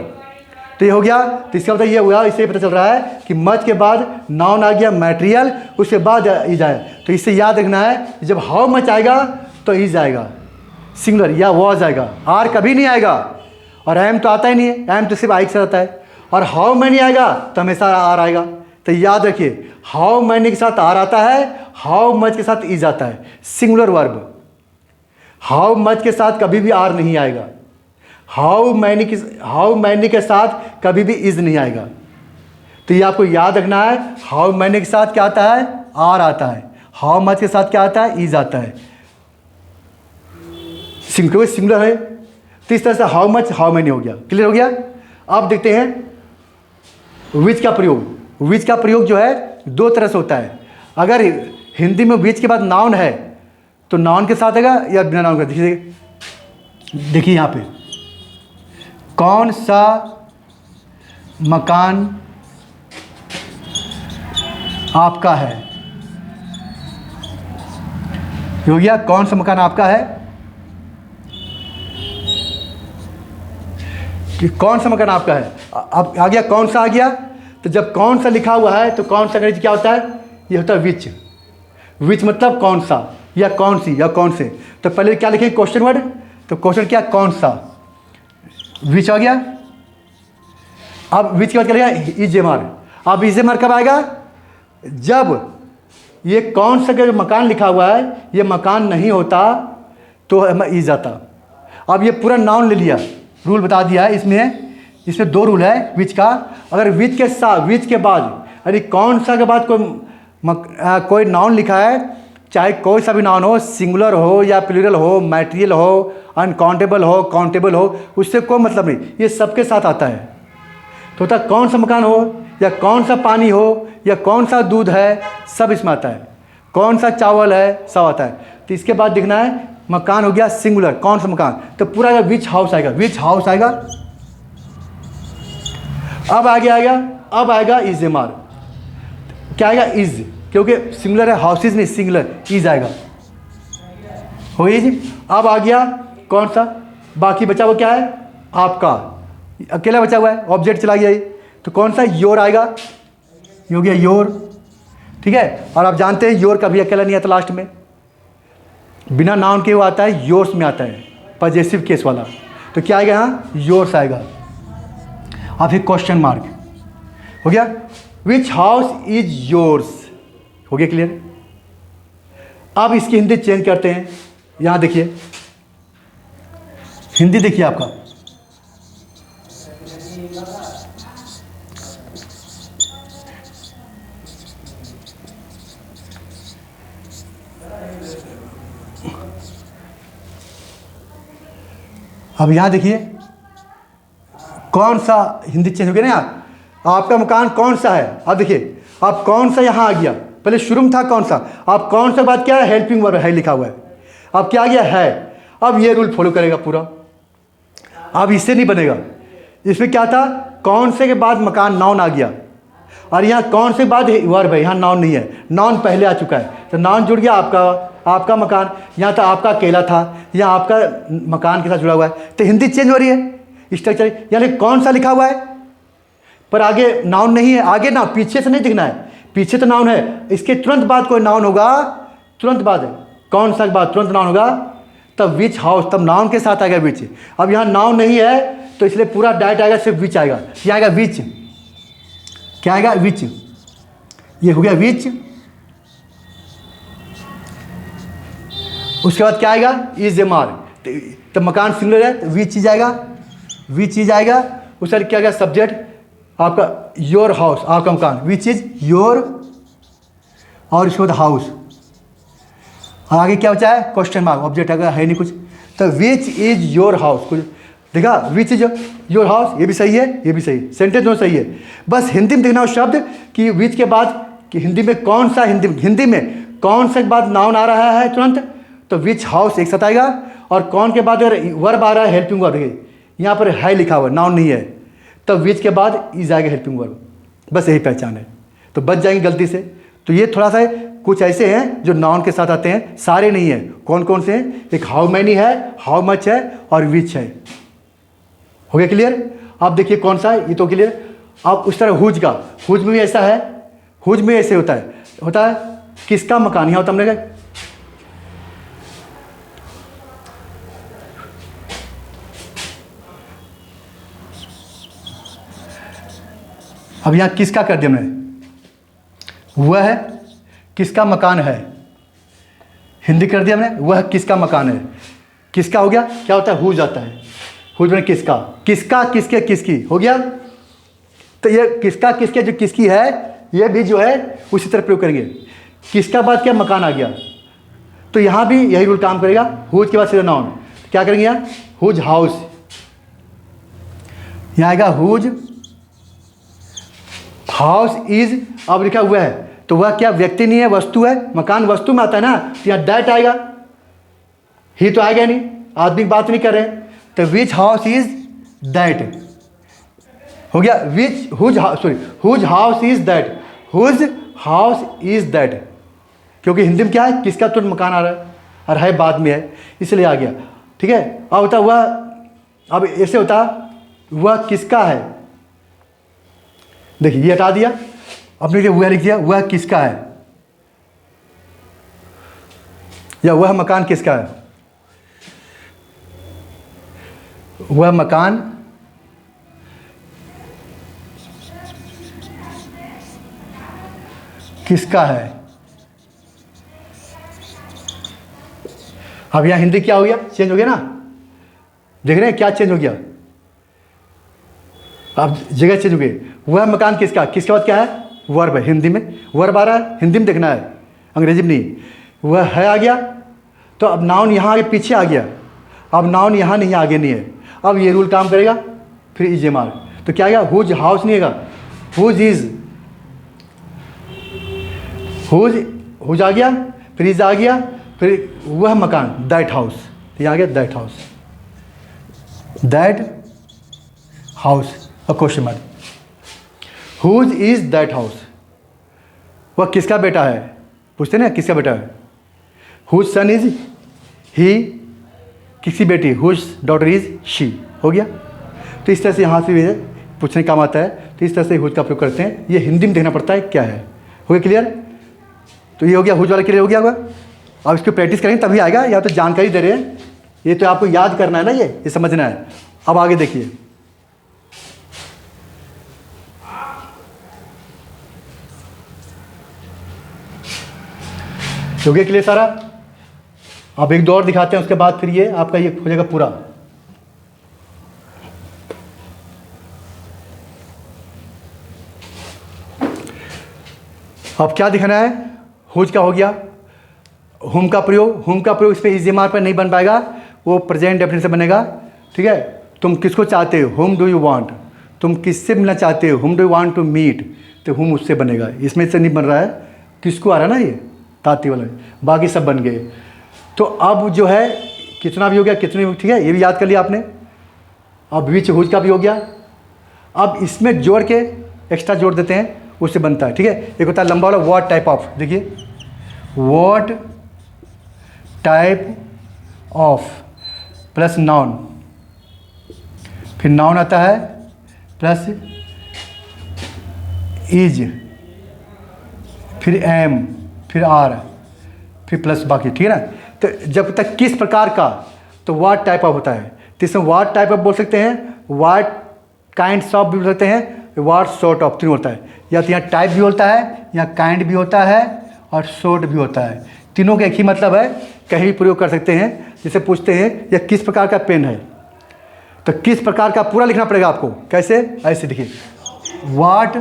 तो ये हो गया। तो इसका मतलब ये हुआ, इससे पता चल रहा है कि मच के बाद नाउन आ गया मैटेरियल, उसके बाद इज आया। तो इससे याद रखना है, जब हाउ मच आएगा तो इज आएगा, सिंगुलर या वॉज आएगा, आर कभी नहीं आएगा। और एम तो आता ही नहीं है, एम तो सिर्फ आई से आता है। और हाउ मैनी आएगा तो हमेशा आर आएगा। तो याद रखिए, हाउ मैनी के साथ आर आता है, हाउ मच के साथ इज आता है, सिंगुलर वर्ब। हाउ मच के साथ कभी भी आर नहीं आएगा, हाउ मैनी के साथ कभी भी इज नहीं आएगा। तो ये आपको याद रखना है। हाउ मैनी के साथ क्या आता है? आर आता है। हाउ मच के साथ क्या आता है? इज आता है। सिंगुलर है, तो इस तरह से हाउ मच हाउ मैनी हो गया। क्लियर हो गया? अब देखते हैं विच का प्रयोग। विच का प्रयोग जो है दो तरह से होता है। अगर हिंदी में विच के बाद नाउन है तो नाउन के साथ आएगा या बिना नाउन का। देखिए यहाँ पे कौन सा मकान आपका है? हो गया कौन सा मकान आपका है, कि कौन सा मकान आपका है। अब आ गया कौन सा आ गया, तो जब कौन सा लिखा हुआ है तो कौन सा अंग्रेजी क्या होता है, ये होता है विच। विच मतलब कौन सा या कौन सी या कौन से। तो पहले क्या लिखेंगे क्वेश्चन वर्ड, तो क्वेश्चन क्या कौन सा, विच आ गया। अब विच के बाद क्या लिखा इजेमार। अब इजेमार कब आएगा, जब ये कौन सा जो मकान लिखा हुआ है ये मकान नहीं होता तो इज आता। अब ये पूरा नाउन ले लिया, रूल बता दिया है इसमें दो रूल है विच का। अगर विच के साथ विच के बाद यानी कौन सा के बाद कोई नाउन लिखा है, चाहे कोई सा भी नाउन हो, सिंगुलर हो या प्लूरल हो, मैटेरियल हो, अनकाउंटेबल हो, काउंटेबल हो, उससे कोई मतलब नहीं, ये सबके साथ आता है। तो होता कौन सा मकान हो या कौन सा पानी हो या कौन सा दूध है, सब इसमें आता है। कौन सा चावल है, सब आता है। तो इसके बाद दिखना है मकान हो गया सिंगुलर, कौन सा मकान, तो पूरा आएगा विच हाउस आएगा, विच हाउस आएगा। अब अब आएगा इज एम-आर, क्या आएगा इज, क्योंकि सिंगुलर है, हाउसेज नहीं सिंगुलर, इज आएगा। हो गई जी। अब आ गया कौन सा, बाकी बचा वो क्या है आपका, अकेला बचा हुआ है, ऑब्जेक्ट चला गया ये, तो कौन सा योर आएगा, ये हो गया योर, ठीक है। और आप जानते हैं योर कभी अकेला नहीं आता, लास्ट में बिना नाउन के वो आता है, योर्स में आता है, पॉजेसिव केस वाला। तो क्या आएगा यहाँ योर्स आएगा। अब फिर क्वेश्चन मार्क हो गया, विच हाउस इज योर्स, हो गया क्लियर। अब इसकी हिंदी चेंज करते हैं, यहाँ देखिए हिंदी देखिए आपका, अब यहाँ देखिए कौन सा हिंदी चेंज हो गया ना, यहाँ आपका मकान कौन सा है। अब देखिए आप कौन सा यहाँ आ गया, पहले शुरू में था कौन सा, आप कौन सा बात क्या है, हेल्पिंग वर्ब है लिखा हुआ है, अब क्या आ गया है। अब ये रूल फॉलो करेगा पूरा, अब इससे नहीं बनेगा। इसमें क्या था, कौन से के बाद मकान नाउन आ गया, और यहाँ कौन से बाद वर्ब है, यहाँ नाउन नहीं है, नाउन पहले आ चुका है, तो नाउन जुड़ गया आपका मकान। यहाँ तो आपका अकेला था, यहाँ आपका मकान के साथ जुड़ा हुआ है, तो हिंदी चेंज हो रही है स्ट्रक्चर, यानी कौन सा लिखा हुआ है पर आगे नाउन नहीं है, आगे ना पीछे से नहीं दिखना है, पीछे तो नाउन है, इसके तुरंत बाद कोई नाउन होगा, तुरंत बाद कौन सा के बाद तुरंत नाउन होगा, तब विच हाउस, तब नाउन के साथ आएगा विच। अब यहाँ नाउन नहीं है तो इसलिए पूरा डायरेक्ट आएगा, सिर्फ विच आएगा, क्या आएगा विच, क्या आएगा विच, ये हो गया विच। उसके बाद क्या आएगा इज एम-आर, तो मकान सिंगुलर है तो विच चीज आएगा, विच चीज आएगा। उसके बाद क्या आएगा सब्जेक्ट आपका योर हाउस, आपका मकान, विच इज योर, और इसके बाद हाउस, आगे क्या बचा है क्वेश्चन मार्क, ऑब्जेक्ट अगर है नहीं कुछ, तो विच इज योर हाउस, कुछ देखा, विच इज योर हाउस, ये भी सही है ये भी सही है, सेंटेंस दोनों सही है। बस हिंदी में देखना हो शब्द कि विच के बाद कि हिंदी में कौन सा, हिंदी में कौन सा के बाद नाउन आ रहा है तुरंत, तो विच हाउस एक साथ आएगा, और कौन के बाद अगर वर्ब आ रहा है हेल्पिंग वर्ब, यहाँ पर है लिखा हुआ नाउन नहीं है, तब विच के बाद इज आएगा हेल्पिंग वर्ब, बस यही पहचान है, तो बच जाएंगे गलती से। तो ये थोड़ा सा कुछ ऐसे हैं जो नाउन के साथ आते हैं, सारे नहीं है। कौन कौन से हैं, एक हाउ मैनी है, हाउ मच है, और विच है। हो गया क्लियर। आप देखिए कौन सा है, ये तो क्लियर। अब उस तरह हुज का, हुज में भी ऐसा है, हुज में ऐसे होता है किसका मकान, यहाँ होता हमने कहा अब यहाँ किसका कर दिया हमने, वह है किसका मकान है, हिंदी कर दिया हमने, वह किसका मकान है, किसका हो गया, क्या होता है हुज आता है, हुज में किसका, किसका किसके किसकी, हो गया। तो ये किसका किसके जो किसकी है, ये भी जो है उसी तरह प्रयोग करेंगे। किसका बाद क्या मकान आ गया, तो यहाँ भी यही रूल काम करेगा, हुज के बाद सीधा नाउन, क्या करेंगे यहाँ हुज हाउस, यहाँ आएगा हुज हाउस इज। अब लिखा हुआ है तो वह क्या व्यक्ति नहीं है, वस्तु है, मकान वस्तु में आता है ना, तो यहाँ दैट आएगा, ही तो आएगा नहीं, आदमी की बात नहीं कर रहे हैं, तो विच हाउस इज दैट हो गया। Which whose house is that, whose house is that, क्योंकि हिंदी में क्या है, किसका तुरंत मकान आ रहा है और है बाद में है, इसलिए आ गया। ठीक है, अब होता हुआ, अब ऐसे होता वह किसका है, देखिए ये हटा दिया, अपने वह लिख दिया, वह किसका है, या वह मकान किसका है, वह मकान किसका है। अब यहां हिंदी क्या हो गया, चेंज हो गया ना, देख रहे हैं क्या चेंज हो गया, अब जगह चेंज हो गई। वह मकान किसका, किसके बाद क्या है, वर्ब है, हिंदी में वर्ब आ रहा है, हिंदी में देखना है, अंग्रेजी में नहीं। वह है आ गया, तो अब नाउन यहाँ आगे पीछे आ गया, अब नाउन यहाँ नहीं आगे नहीं है, अब ये रूल काम करेगा, फिर इज मार, तो क्या आएगा, हुज हाउस नहीं आएगा, हुज इज, हुज आ गया, फिर इज आ गया, फिर वह मकान दैट हाउस, ये आ गया दैट हाउस, दैट हाउस और question mark, whose is that house, वह किसका बेटा है, पूछते ना किसका बेटा है, हुज सन इज ही, किसी बेटी, हुज डॉटर इज शी, हो गया। तो इस तरह से यहाँ से भी पूछने काम आता है, तो इस तरह से हुज का प्रयोग करते हैं, ये हिंदी में देखना पड़ता है क्या है, हो गया क्लियर। तो ये हो गया हुज वाला, क्लियर हो गया होगा। अब इसको प्रैक्टिस करेंगे तभी आएगा, या तो जानकारी दे रहे हैं, ये तो आपको याद करना है ना, ये समझना है। अब आगे देखिए, हो गया क्लियर सारा। अब एक दो और दिखाते हैं, उसके बाद फिर ये आपका ये हो जाएगा पूरा। अब क्या दिखाना है, हुज का हो गया, हुम का प्रयोग इस पर इज़ेमार पर नहीं बन पाएगा, वो प्रेजेंट डेफिनेट से बनेगा। ठीक है, तुम किसको चाहते हो, हुम डू यू वांट, तुम किससे मिलना चाहते हो, whom do you want to meet, तो हुम उससे बनेगा, इसमें से नहीं बन रहा है, किसको आ रहा है ना, ये ताती वाला, बाकी सब बन गए। तो अब जो है कितना भी हो गया, कितने भी, ठीक है, ये भी याद कर लिया आपने। अब विच हुज का भी हो गया, अब इसमें जोड़ के एक्स्ट्रा जोड़ देते हैं, उससे बनता है। ठीक है, एक होता है लंबा वाला व्हाट टाइप ऑफ, देखिए what type of plus noun, फिर नाउन आता है प्लस इज, फिर एम, फिर आर, फिर प्लस बाकी, ठीक है ना। तो जब तक किस प्रकार का, तो व्हाट टाइप ऑफ होता है, तो इसमें व्हाट टाइप ऑफ बोल सकते हैं, व्हाट काइंड्स ऑफ भी बोल सकते हैं, व्हाट सॉर्ट ऑफ, तीन होता है, या तो यहाँ टाइप भी होता है, या काइंड भी होता है, और सॉर्ट भी होता है, तीनों का एक ही मतलब है, कहीं भी प्रयोग कर सकते हैं। जैसे पूछते हैं यह किस प्रकार का पेन है, तो किस प्रकार का पूरा लिखना पड़ेगा आपको, कैसे, ऐसे देखिए, व्हाट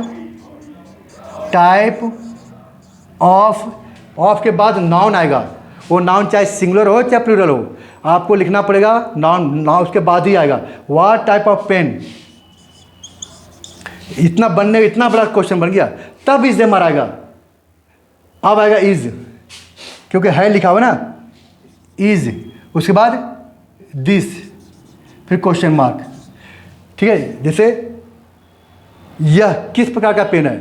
टाइप ऑफ के बाद नाउन आएगा, वो नाउन चाहे सिंगुलर हो चाहे प्लूरल हो, आपको लिखना पड़ेगा नाउन उसके बाद ही आएगा, व्हाट टाइप ऑफ पेन। इतना बनने, इतना बड़ा क्वेश्चन बन गया, तब इज एम आएगा। अब आएगा इज, क्योंकि है लिखा हुआ ना, इज, उसके बाद दिस, फिर क्वेश्चन मार्क। ठीक है, जैसे यह किस प्रकार का पेन है,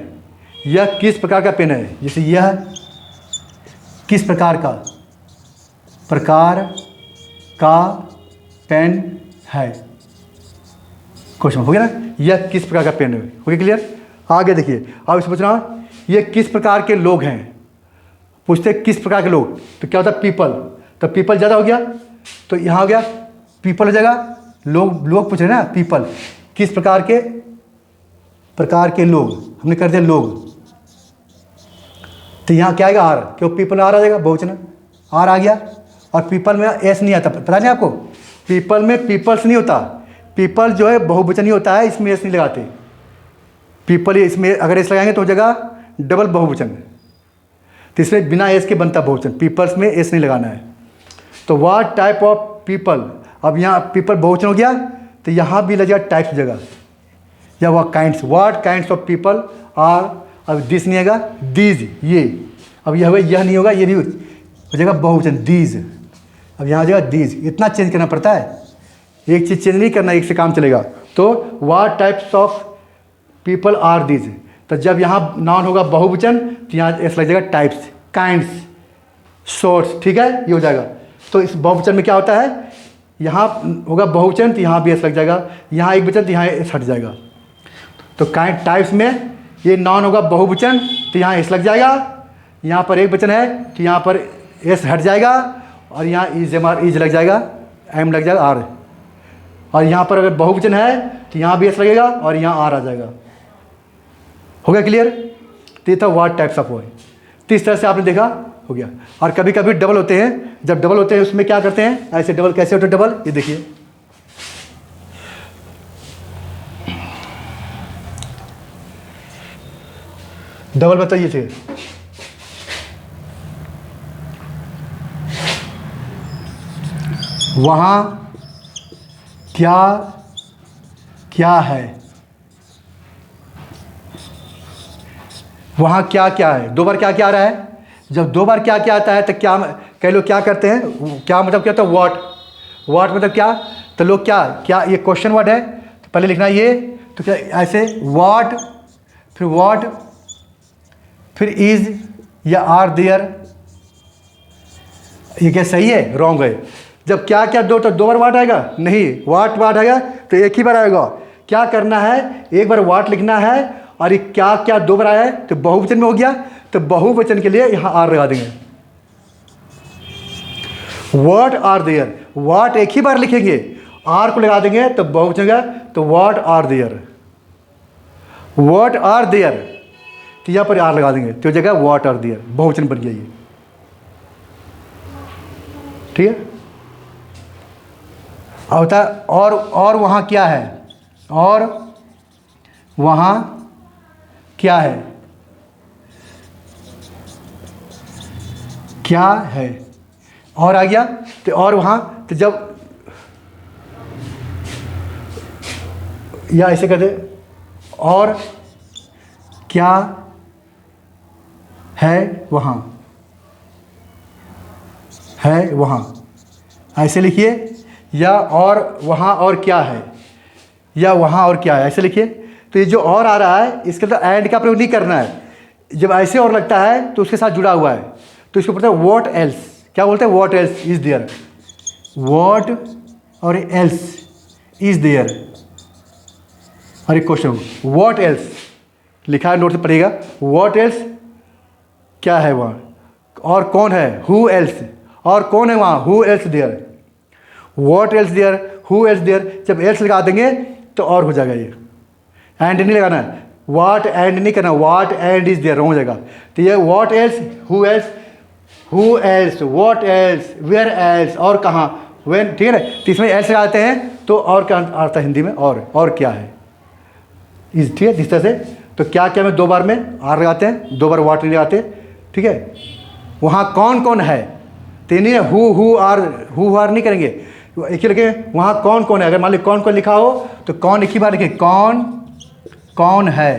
यह किस प्रकार का पेन है, जैसे यह किस प्रकार का पेन है, क्वेश्चन हो गया ना, यह किस प्रकार का पेन है, हो गया क्लियर। आगे देखिए, अब इसे पूछना, यह किस प्रकार के लोग हैं, पूछते किस प्रकार के लोग, तो क्या होता है पीपल, तो पीपल ज़्यादा हो गया, तो यहाँ हो गया पीपल हो जाएगा, लोग पूछ रहे हैं ना, पीपल किस प्रकार के लोग, हमने कर दिया लोग, तो यहाँ क्या आएगा आर, क्यों पीपल आर आ जाएगा, बहुवचन आर आ गया, और पीपल में एस नहीं आता, पता नहीं आपको, पीपल में पीपल्स नहीं होता, पीपल जो है बहुवचन ही होता है, इसमें एस नहीं लगाते, पीपल इसमें अगर एस लगाएंगे तो हो जाएगा डबल बहुवचन, तो इसमें बिना एस के बनता बहुवचन, पीपल्स में एस नहीं लगाना है। तो व्हाट टाइप ऑफ पीपल, अब यहाँ पीपल बहुवचन हो गया, तो यहाँ भी लग जाएगा टाइप्स हो जाएगा, या वह kinds, what kinds of people are, अब दिस नहीं आएगा, दीज, ये, अब यह नहीं होगा, ये भी हो जाएगा बहुवचन, दीज, अब यहाँ हो जाएगा दीज, इतना चेंज करना पड़ता है, एक चीज़ चेंज नहीं करना, एक से काम चलेगा। तो what types of people are these, तो जब यहाँ नाउन होगा बहुवचन तो यहाँ ऐसा लग जाएगा टाइप्स, काइंड्स, सोर्ट्स, ठीक है, ये हो जाएगा। तो इस बहुवचन में क्या होता है, यहाँ होगा बहुवचन तो यहाँ भी ऐसा लग जाएगा, यहाँ एक वचन तो यहाँ ऐसा हट जाएगा। तो काइंड टाइप्स में ये नाउन होगा बहुवचन तो यहाँ ऐसा लग जाएगा, यहाँ पर एक वचन है तो यहाँ पर एस हट जाएगा, और यहाँ इज लग जाएगा, एम लग जाएगा, आर। और यहाँ पर अगर बहुवचन है तो यहाँ भी एस लगेगा और यहाँ आर आ जाएगा। हो गया क्लियर? तो ये था व्हाट टाइप्स ऑफ वर्ड। तो इस तरह से आपने देखा, हो गया। और कभी कभी डबल होते हैं, जब डबल होते हैं उसमें क्या करते हैं, ऐसे डबल कैसे होते हैं डबल, ये देखिए, डबल बताइए थे, वहाँ क्या क्या है, वहाँ क्या क्या है, दो बार क्या क्या आ रहा है। जब दो बार क्या क्या आता है तो क्या, कई लोग क्या करते हैं, क्या मतलब क्या होता है, व्हाट, व्हाट मतलब क्या, तो लोग क्या क्या, ये क्वेश्चन वर्ड है तो पहले लिखना ये, तो क्या ऐसे व्हाट, फिर व्हाट, फिर इज या आर देयर, ये क्या सही है, रॉन्ग है। जब क्या क्या दो तो दो बार वाट आएगा नहीं, वाट वाट आएगा तो एक ही बार आएगा। क्या करना है, एक बार वाट लिखना है, और ये क्या क्या दो बार आया है तो बहुवचन में हो गया, तो बहुवचन के लिए यहाँ आर लगा देंगे। व्हाट आर देयर, व्हाट एक ही बार लिखेंगे, आर को लगा देंगे तो बहुवचन का, तो what are there, what are there, तो यहाँ पर आर लगा देंगे तो जगह व्हाट आर देयर, बहुवचन बन गया ये, ठीक है। अब होता है और वहाँ क्या है, और वहाँ क्या है, क्या है, और आ गया तो और वहाँ, तो जब या ऐसे कहते, और क्या है वहाँ, है वहाँ, ऐसे लिखिए, या और वहाँ और क्या है, या वहाँ और क्या है, ऐसे लिखिए। तो ये जो और आ रहा है इसके तो एंड का प्रयोग नहीं करना है, जब ऐसे और लगता है तो उसके साथ जुड़ा हुआ है, तो इसको बोलते हैं व्हाट एल्स। क्या बोलते हैं, what else is there, what और एल्स इज देयर। और एक क्वेश्चन, व्हाट एल्स लिखा है, नोट से पढ़िएगा, व्हाट एल्स क्या है वहाँ, और कौन है, हु एल्स, और कौन है वहाँ, who else there, what else there, who else there. जब एल्स लगा देंगे तो और हो जाएगा, ये एंड नहीं लगाना है, व्हाट एंड नहीं करना, व्हाट एंड इज देयर हो जाएगा। तो ये what else, who else, who else, what else, where else, और कहाँ, व्हेन, ठीक है ना। तो इसमें एल्स लगाते हैं तो और क्या आता है हिंदी में, और क्या है, इस, ठीक है। इस तरह से तो क्या क्या में दो बार में आर लगाते हैं, दो बार व्हाट नहीं लगाते, ठीक है। वहाँ कौन कौन है, तो नहीं है हु आर नहीं करेंगे, एक ही लिखे, वहाँ कौन कौन है। अगर मान ली कौन कौन लिखा हो तो कौन एक ही बार लिखे, कौन कौन है,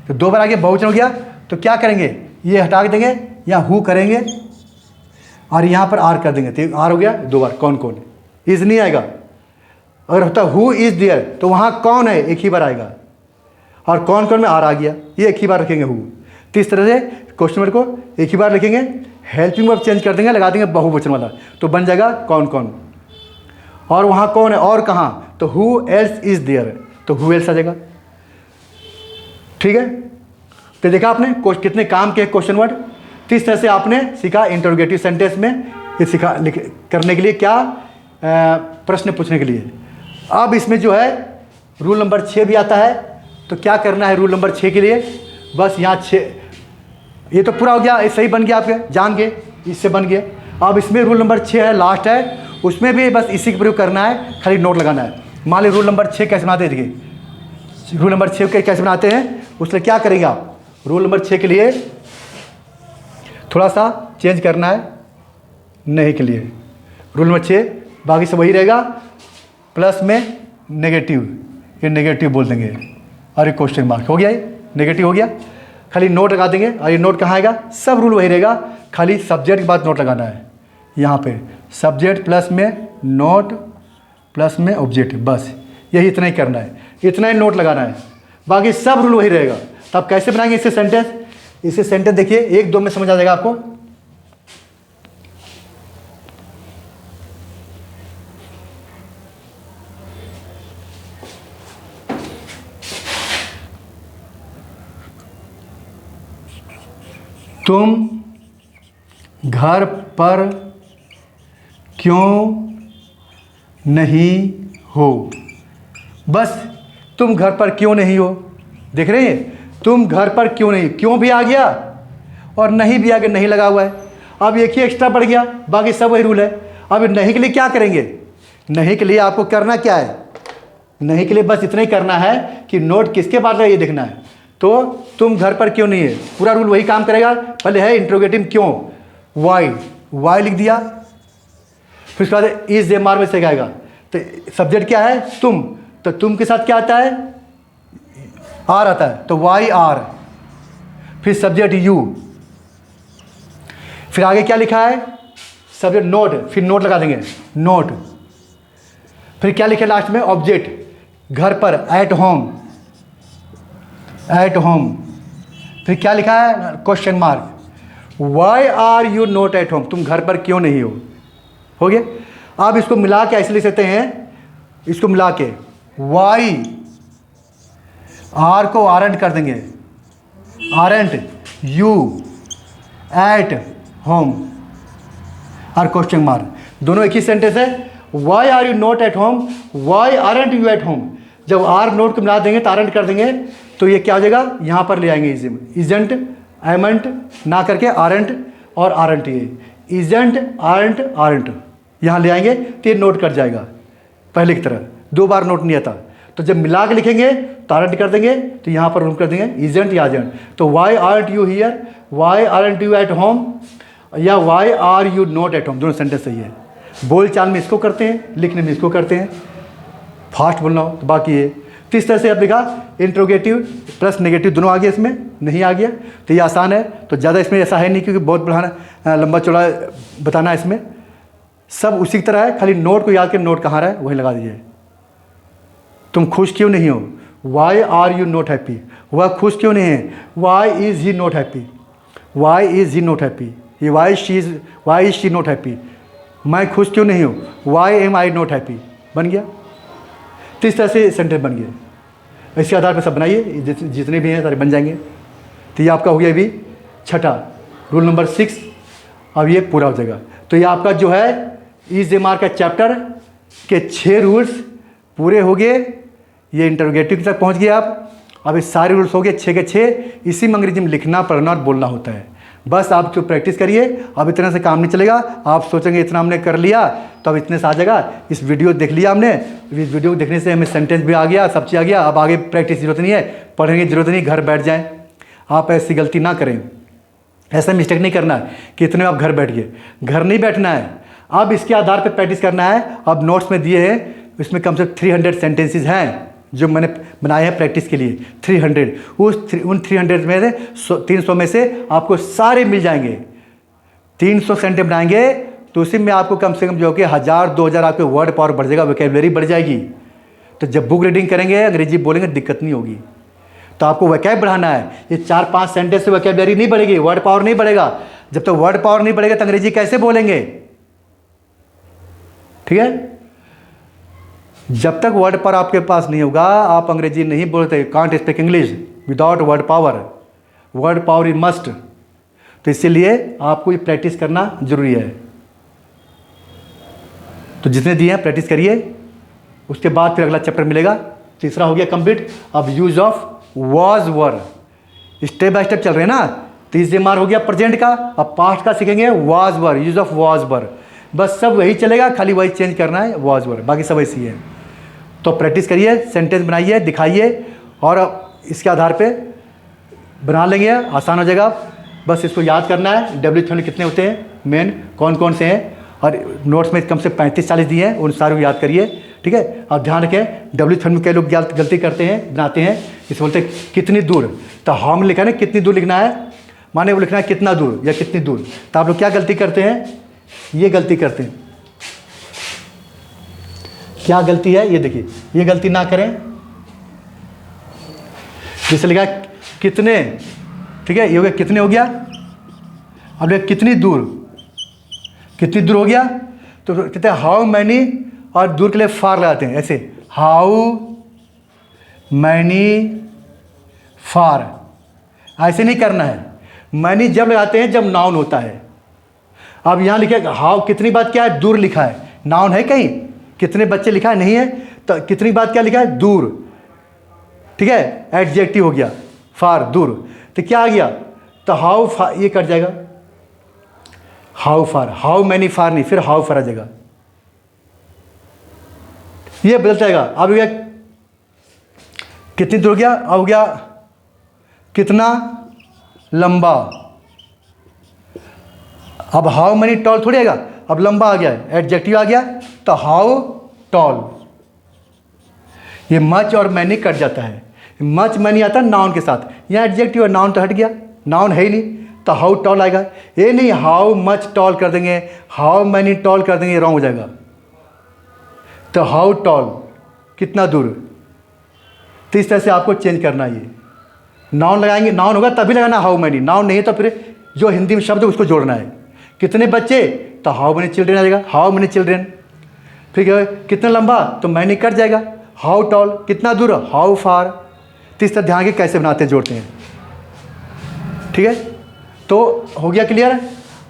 तो दो बार आगे बहुवचन हो गया, तो क्या करेंगे, ये हटा देंगे, यहाँ हु करेंगे और यहाँ पर आर कर देंगे, तो आर हो गया दो बार, कौन कौन, इज नहीं आएगा। अगर होता हु इज देयर तो वहाँ कौन है एक ही बार आएगा, और कौन कौन में आर आ गया, ये एक ही बार रखेंगे हु। तो इस तरह से क्वेश्चन वर्ड को एक ही बार लिखेंगे, हेल्पिंग वर्ब चेंज कर देंगे, लगा देंगे बहुवचन वाला, तो बन जाएगा कौन कौन। और वहाँ कौन है और कहाँ, तो हु एल्स इज देयर, तो हु एल्स आ जाएगा, ठीक है। तो देखा आपने कितने काम के क्वेश्चन वर्ड। तो इस तरह से आपने सीखा इंटरोगेटिव सेंटेंस में ये सीखा करने के लिए क्या, प्रश्न पूछने के लिए। अब इसमें जो है रूल नंबर 6 भी आता है, तो क्या करना है रूल नंबर 6 के लिए, बस यहाँ 6, ये तो पूरा हो गया, ये सही बन गया, आपके जान गए, इससे बन गया। अब इसमें रूल नंबर 6 है, लास्ट है, उसमें भी बस इसी का प्रयोग करना है, खाली नोट लगाना है। मान ली रूल नंबर 6 कैसे बनाते हैं, देखिए रूल नंबर 6 कैसे बनाते हैं, उसमें क्या करेंगे आप, रूल नंबर 6 के लिए थोड़ा सा चेंज करना है, नहीं के लिए रूल नंबर 6 बाकी सब वही रहेगा, प्लस में नेगेटिव, ये नेगेटिव बोल देंगे, और ये क्वेश्चन मार्क हो गया, ये नेगेटिव हो गया, खाली नोट लगा देंगे। और ये नोट कहाँ आएगा, सब रूल वही रहेगा, खाली सब्जेक्ट के बाद नोट लगाना है, यहाँ पे सब्जेक्ट प्लस में नोट प्लस में ऑब्जेक्ट, बस यही इतना ही करना है, इतना ही नोट लगाना है, बाकी सब रूल वही रहेगा। तो आप कैसे बनाएंगे इससे सेंटेंस? इससे सेंटेंस देखिए 1-2 में समझ आ जाएगा आपको। तुम घर पर क्यों नहीं हो? बस तुम घर पर क्यों नहीं हो, देख रहे हैं? तुम घर पर क्यों नहीं, क्यों भी आ गया और नहीं भी आ गया, नहीं लगा हुआ है। अब एक ही एक्स्ट्रा बढ़ गया, बाकी सब वही रूल है। अब नहीं के लिए क्या करेंगे? नहीं के लिए आपको करना क्या है? नहीं के लिए बस इतना ही करना है कि नोट किसके बाद है ये देखना है। तो तुम घर पर क्यों नहीं है, पूरा रूल वही काम करेगा। पहले है इंट्रोगेटिव क्यों, वाई लिख दिया, फिर उसके बाद इज एम आर में से आएगा। तो सब्जेक्ट क्या है? तुम। तो तुम के साथ क्या आता है? आर आता है, तो वाई आर, फिर सब्जेक्ट यू, फिर आगे क्या लिखा है? सब्जेक्ट नोट, फिर नोट लगा देंगे नोट, फिर क्या लिखा है लास्ट में? ऑब्जेक्ट घर पर, एट होम, एट होम, फिर क्या लिखा है? Question mark, why are you not at home, तुम घर पर क्यों नहीं हो गया। आप इसको मिला के ऐसे लिख सकते हैं, इसको मिला के वाई आर को आरंट कर देंगे, आरंट यू एट होम और क्वेश्चन मार्क, दोनों एक ही सेंटेंस है। Why are you not at home, why aren't you at home. जब आर नोट को मिला देंगे तो आरंट कर देंगे, तो ये क्या हो जाएगा? यहाँ पर ले आएंगे इजेंट, एमेंट ना करके आरंट और आरंट, ये इजेंट आरंट आरंट यहाँ ले आएंगे तो ये नोट कर जाएगा पहले की तरह, 2 बार नोट नहीं आता। तो जब मिला के लिखेंगे तो आरंट कर देंगे, तो यहाँ पर रूम कर देंगे इजेंट या एजेंट। तो why aren't you here, why aren't you at home, या why are you not at home, दोनों सेंटेंस सही है। बोल चाल में इसको करते हैं, लिखने में इसको करते हैं, फास्ट बोलना हो तो बाकी ये। तो इस तरह से आप लिखा, इंट्रोगेटिव प्लस नेगेटिव दोनों आ गया, इसमें नहीं आ गया तो ये आसान है। तो ज़्यादा इसमें ऐसा है नहीं, क्योंकि बहुत बढ़ाना लंबा चौड़ा बताना है, इसमें सब उसी की तरह है, खाली नोट को याद कर, नोट कहाँ रहा है वही लगा दीजिए। तुम खुश क्यों नहीं हो, why are you not happy, वह खुश क्यों नहीं है, why is he not happy, why is he not happy, ये why is she not happy. मैं खुश क्यों नहीं हूँ, why am I not happy, बन गया। तो इस तरह से सेंटेंस बन गया। इसके आधार पर सब बनाइए, जितने भी हैं सारे बन जाएंगे। तो ये आपका हो गया अभी छठा, रूल नंबर 6। अब ये पूरा हो जाएगा। तो ये आपका जो है इज एम आर का चैप्टर के 6 रूल्स पूरे हो गए। ये इंटरोगेटिव तक पहुँच गए आप। अब ये सारे रूल्स हो गए 6 के 6। इसी में अंग्रेजी में लिखना, पढ़ना और बोलना होता है। बस आप जो प्रैक्टिस करिए। अब इतना से काम नहीं चलेगा। आप सोचेंगे इतना हमने कर लिया तो अब इतने से आ जाएगा। इस वीडियो देख लिया हमने, इस वीडियो देखने से हमें सेंटेंस भी आ गया, सब चीज़ आ गया। अब आगे प्रैक्टिस की जरूरत नहीं है, पढ़ने की जरूरत नहीं, घर बैठ जाएं। आप ऐसी गलती ना करें, ऐसा मिस्टेक नहीं करना है कि इतने आप घर बैठ गए। घर नहीं बैठना है, अब इसके आधार पर प्रैक्टिस करना है। अब नोट्स में दिए हैं, इसमें कम से कम 300 सेंटेंसेज हैं जो मैंने बनाए हैं प्रैक्टिस के लिए। 300, उन 300 में से 300 में से आपको सारे मिल जाएंगे। 300 सेंटेंस बनाएंगे तो उसी में आपको कम से कम जो कि 1000-2000 आपके वर्ड पावर बढ़ जाएगा, वोकैबुलरी बढ़ जाएगी। तो जब बुक रीडिंग करेंगे, अंग्रेजी बोलेंगे, दिक्कत नहीं होगी। तो आपको वोकैब बढ़ाना है। ये 4-5 सेंटेंस से वोकैबुलरी नहीं बढ़ेगी, वर्ड पावर नहीं बढ़ेगा। जब तक वर्ड पावर नहीं बढ़ेगा तो अंग्रेजी कैसे बोलेंगे? ठीक है, जब तक वर्ड पावर आपके पास नहीं होगा आप अंग्रेजी नहीं बोलते। Can't speak English without word power, word power is must. तो इसीलिए आपको ये प्रैक्टिस करना जरूरी है। तो जितने दिए हैं प्रैक्टिस करिए, उसके बाद फिर अगला चैप्टर मिलेगा। तीसरा हो गया कंप्लीट। अब use of was were, step by step चल रहे हैं ना। तो इस मार हो गया प्रेजेंट का, अब पास्ट का सीखेंगे was were, use of was वर। बस सब वही चलेगा, खाली वही चेंज करना है, वाज वर, बाकी सब ऐसी है। तो प्रैक्टिस करिए, सेंटेंस बनाइए, दिखाइए और इसके आधार पे बना लेंगे, आसान हो जाएगा। बस इसको याद करना है। डब्ल्यू फैमिली कितने होते हैं, मेन कौन कौन से हैं, और नोट्स में कम से 35-40 दिए हैं, उन सारे को याद करिए। ठीक है, आप ध्यान रखें। डब्ल्यू फैमिली कई लोग गलती करते हैं, बनाते हैं, इसे बोलते हैं कितनी दूर। तो हम लिखा है ना कितनी दूर लिखना है, माने वो लिखना है कितना दूर या कितनी दूर। तो आप लोग क्या गलती करते हैं, ये गलती करते हैं क्या गलती है ये देखिए, ये गलती ना करें। जैसे लिखा कितने, ठीक है, ये हो गया कितने हो गया। अब देखिए कितनी दूर, कितनी दूर हो गया, तो कहते हैं हाउ मैनी, और दूर के लिए फार लगाते हैं ऐसे, हाउ मैनी फार। ऐसे नहीं करना है, मैनी जब लगाते हैं जब नाउन होता है। अब यहाँ लिखे हाउ, कितनी बात क्या है, दूर लिखा है, नाउन है कहीं, कितने बच्चे लिखा है नहीं है, तो कितनी बात क्या लिखा है, दूर, ठीक है, एडजेक्टिव हो गया, फार दूर, तो क्या आ गया, तो हाउ फार, ये कट जाएगा, हाउ फार, हाउ मैनी फार नहीं, फिर हाउ फार आ जाएगा, ये बदल जाएगा। अब हो गया कितनी दूर हो गया, अब हो गया कितना लंबा। अब हाउ मैनी टॉल थोड़ी आएगा, अब लंबा आ गया, एडजेक्टिव आ गया, तो हाउ टॉल। ये मच और मैनी कट जाता है, मच मैनी आता है नाउन के साथ, यहाँ एडजेक्टिव और नाउन तो हट गया, नाउन है ही नहीं, तो हाउ टॉल आएगा। ये नहीं हाउ मच टॉल कर देंगे, हाउ मैनी टॉल कर देंगे, रॉन्ग हो जाएगा। तो हाउ टॉल, कितना दूर, तो इस तरह से आपको चेंज करना है। ये नाउन लगाएंगे, नाउन होगा तभी लगाना हाउ मैनी, नाउन नहीं है तो फिर जो हिंदी में शब्द है उसको जोड़ना है। कितने बच्चे, तो हाउ मैनी चिल्ड्रेन आ जाएगा, हाउ मैनी चिल्ड्रेन। फिर कितना लंबा, तो मैनी कट जाएगा, हाउ टॉल, कितना दूर, हाउ फार। तो इस तरह ध्यान के कैसे बनाते हैं, जोड़ते हैं, ठीक है। तो हो गया क्लियर,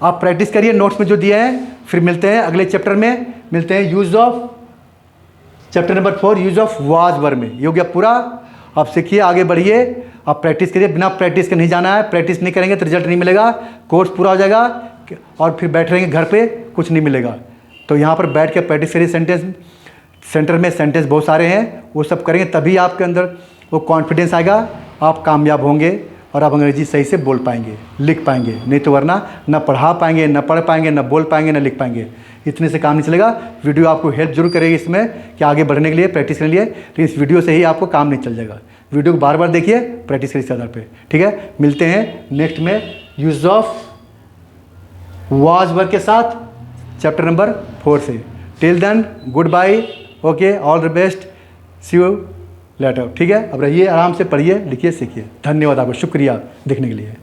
आप प्रैक्टिस करिए नोट्स में जो दिए हैं। फिर मिलते हैं अगले चैप्टर में, मिलते हैं use of, chapter number 4 use of was verb में। ये हो गया पूरा, आप सीखिए, आगे बढ़िए, आप प्रैक्टिस करिए, बिना प्रैक्टिस के नहीं जाना है, प्रैक्टिस नहीं करेंगे तो रिजल्ट नहीं मिलेगा, कोर्स पूरा हो जाएगा और फिर बैठ रहेंगे घर पे, कुछ नहीं मिलेगा। तो यहाँ पर बैठ के प्रैक्टिस करिए, सेंटेंस सेंटर में सेंटेंस बहुत सारे हैं, वो सब करेंगे तभी आपके अंदर वो कॉन्फिडेंस आएगा, आप कामयाब होंगे और आप अंग्रेजी सही से बोल पाएंगे, लिख पाएंगे। नहीं तो वरना ना पढ़ा पाएंगे, ना पढ़ पाएंगे, ना बोल पाएंगे, ना लिख पाएंगे। इतने से काम नहीं चलेगा। वीडियो आपको हेल्प जरूर करेगी इसमें कि आगे बढ़ने के लिए, प्रैक्टिस करने के लिए, लेकिन इस वीडियो से ही आपको काम नहीं चल जाएगा। वीडियो को बार बार देखिए, प्रैक्टिस करिए इस आधार पे, ठीक है। मिलते हैं नेक्स्ट में यूज ऑफ वाज वर्ब के साथ, चैप्टर नंबर 4 से। Till then good bye, okay, all the best, see you later, ठीक है। अब रहिए, आराम से पढ़िए, लिखिए, सीखिए। धन्यवाद आपको, शुक्रिया देखने के लिए।